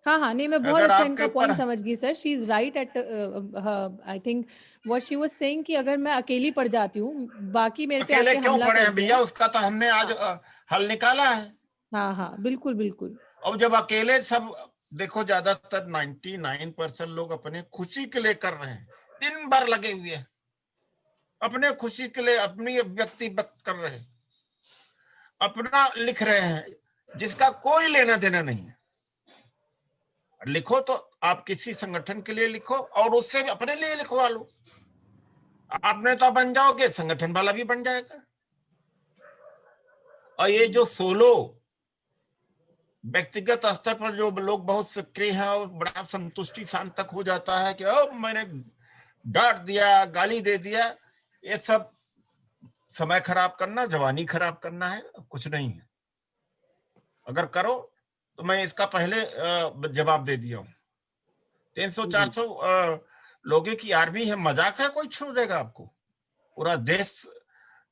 हाँ नहीं, मैं बहुत अच्छा इनका पॉइंट समझ गई sir. She is right at I think what she was saying कि अगर मैं अकेली पड़ जाती हूँ, बाकी मेरे पे आके अकेले क्यों हमला पड़े हैं करते भैया? उसका तो हमने आज हल निकाला है। हाँ बिल्कुल बिल्कुल। अब जब अकेले सब देखो, ज्यादातर 99% लोग अपने खुशी के लिए कर रहे हैं, दिन भर लगे हुए हैं अपने खुशी के लिए, अपनी अभिव्यक्ति व्यक्त कर रहे हैं, अपना लिख रहे हैं, जिसका कोई लेना देना नहीं है। लिखो तो आप किसी संगठन के लिए लिखो और उससे अपने लिए लिखवा लो। आप नेता बन जाओगे, संगठन वाला भी बन जाएगा। और ये जो सोलो व्यक्तिगत स्तर पर जो लोग बहुत सक्रिय हैं और बड़ा संतुष्टि शाम तक हो जाता है कि मैंने डांट दिया, गाली दे दिया, ये सब समय खराब करना, जवानी खराब करना है, कुछ नहीं है। अगर करो तो मैं इसका पहले जवाब दे दिया हूं। 300-400 लोगों की आर्मी है, मजाक है? कोई छोड़ देगा आपको? पूरा देश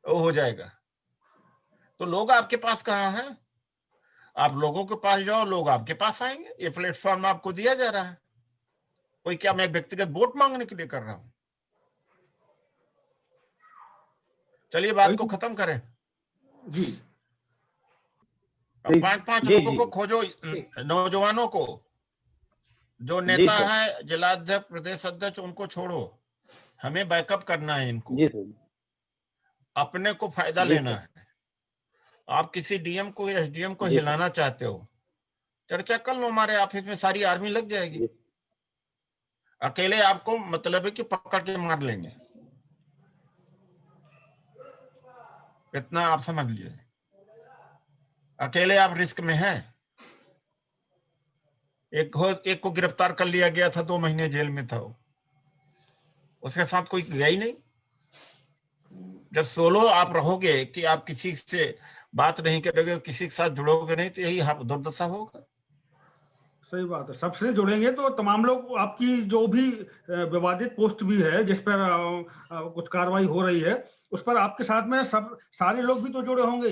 हो जाएगा। तो लोग आपके पास कहाँ हैं? आप लोगों के पास जाओ, लोग आपके पास आएंगे। ये प्लेटफॉर्म आपको दिया जा रहा है। कोई क्या मैं व्यक्तिगत वोट मांगने के लिए कर रहा हूं? चलिए बात को खत्म करें जी। 5-5 लोगों को खोजो, नौजवानों को, जो नेता है, जिलाध्यक्ष, प्रदेश अध्यक्ष, उनको छोड़ो। हमें बैकअप करना है इनको, अपने को फायदा लेना है। आप किसी डीएम को, एसडीएम को हिलाना चाहते हो, चर्चा कर लो, हमारे ऑफिस में सारी आर्मी लग जाएगी। अकेले आपको मतलब है कि पकड़ के मार लेंगे, इतना आप समझ लीजिए। अकेले आप रिस्क में हैं। एक को गिरफ्तार कर लिया गया था, 2 महीने जेल में था वो, उसके साथ कोई गया ही नहीं। जब सोलो आप रहोगे कि आप किसी से बात नहीं करोगे, किसी के साथ जुड़ोगे नहीं, तो यही दुर्दशा होगा। सही बात है। सबसे जुड़ेंगे तो तमाम लोग, आपकी जो भी विवादित पोस्ट भी है जिस पर कुछ कार्रवाई हो रही है, उस पर आपके साथ में सब सारे लोग भी तो जुड़े होंगे।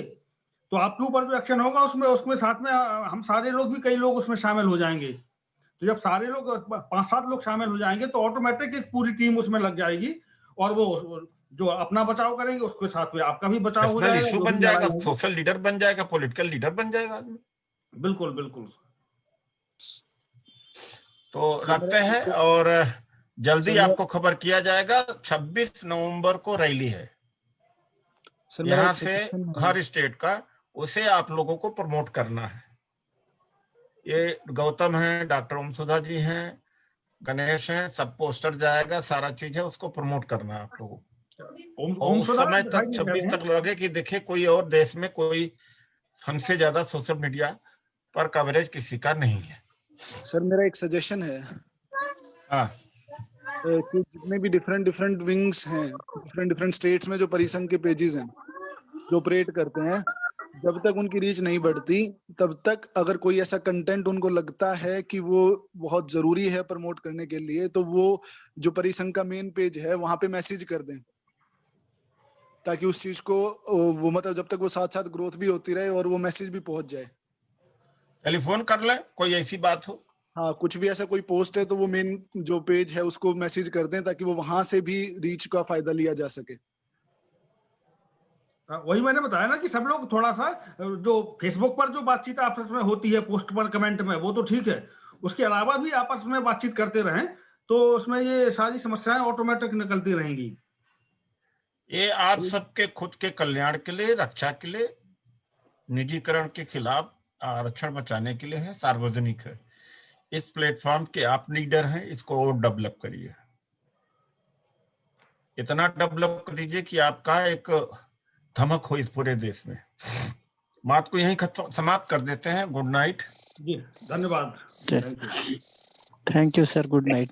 तो आपके ऊपर जो एक्शन होगा उसमें साथ में हम सारे लोग भी, कई लोग उसमें शामिल हो जाएंगे। तो जब सारे लोग 5-7 लोग शामिल हो जाएंगे तो ऑटोमेटिक एक पूरी टीम उसमें लग जाएगी, और वो जो अपना बचाव करेंगे उसके साथ में आपका भी बचाव हो जाएगा, इशू बन जाएगा, सोशल लीडर बन जाएगा, पॉलिटिकल लीडर बन जाएगा आदमी। बिल्कुल बिल्कुल। तो रखते हैं, और जल्दी आपको खबर किया जाएगा। 26 नवंबर को रैली है यहाँ से, हर स्टेट का, उसे आप लोगों को प्रमोट करना है। ये गौतम है, डॉक्टर ओम सुधा जी हैं, गणेश हैं, सब पोस्टर जाएगा, सारा चीज है, उसको प्रमोट करना है आप लोगों को। और उस समय तक 26 तक लगे कि देखे कोई और देश में कोई हमसे ज्यादा सोशल मीडिया पर कवरेज किसी का नहीं है। सर मेरा एक सजेशन है। हाँ, कि जितने भी डिफरेंट विंग्स हैं, डिफरेंट स्टेट्स में जो परिसंघ के पेजेस हैं जो ऑपरेट करते हैं, जब तक उनकी रीच नहीं बढ़ती तब तक अगर कोई ऐसा कंटेंट उनको लगता है कि वो बहुत जरूरी है प्रमोट करने के लिए, तो वो जो परिसंघ का मेन पेज है वहां पे मैसेज कर दें, ताकि उस चीज को वो मतलब जब तक वो साथ साथ ग्रोथ भी होती रहे और वो मैसेज भी पहुंच जाए। टेलीफोन कर ले, कोई ऐसी बात हो। हाँ, कुछ भी ऐसा कोई पोस्ट है तो वो मेन जो पेज है उसको मैसेज कर दें, ताकि वो वहां से भी रीच का फायदा लिया जा सके। वही मैंने बताया ना कि सब लोग थोड़ा सा जो फेसबुक पर जो बातचीत आपस में होती है पोस्ट पर कमेंट में, वो तो ठीक है, उसके अलावा भी आपस में बातचीत करते रहें तो उसमें ये सारी समस्याएं ऑटोमेटिक निकलती रहेंगी। ये आप सबके खुद के कल्याण के लिए, रक्षा के लिए, निजीकरण के खिलाफ आरक्षण बचाने के लिए है, सार्वजनिक है। इस प्लेटफॉर्म के आप लीडर हैं, इसको और डेवलप करिए, इतना डेवलप कर दीजिए कि आपका एक धमक हो इस पूरे देश में। बात को यहीं समाप्त कर देते हैं। गुड नाइट जी, धन्यवाद। Thank you sir, good night.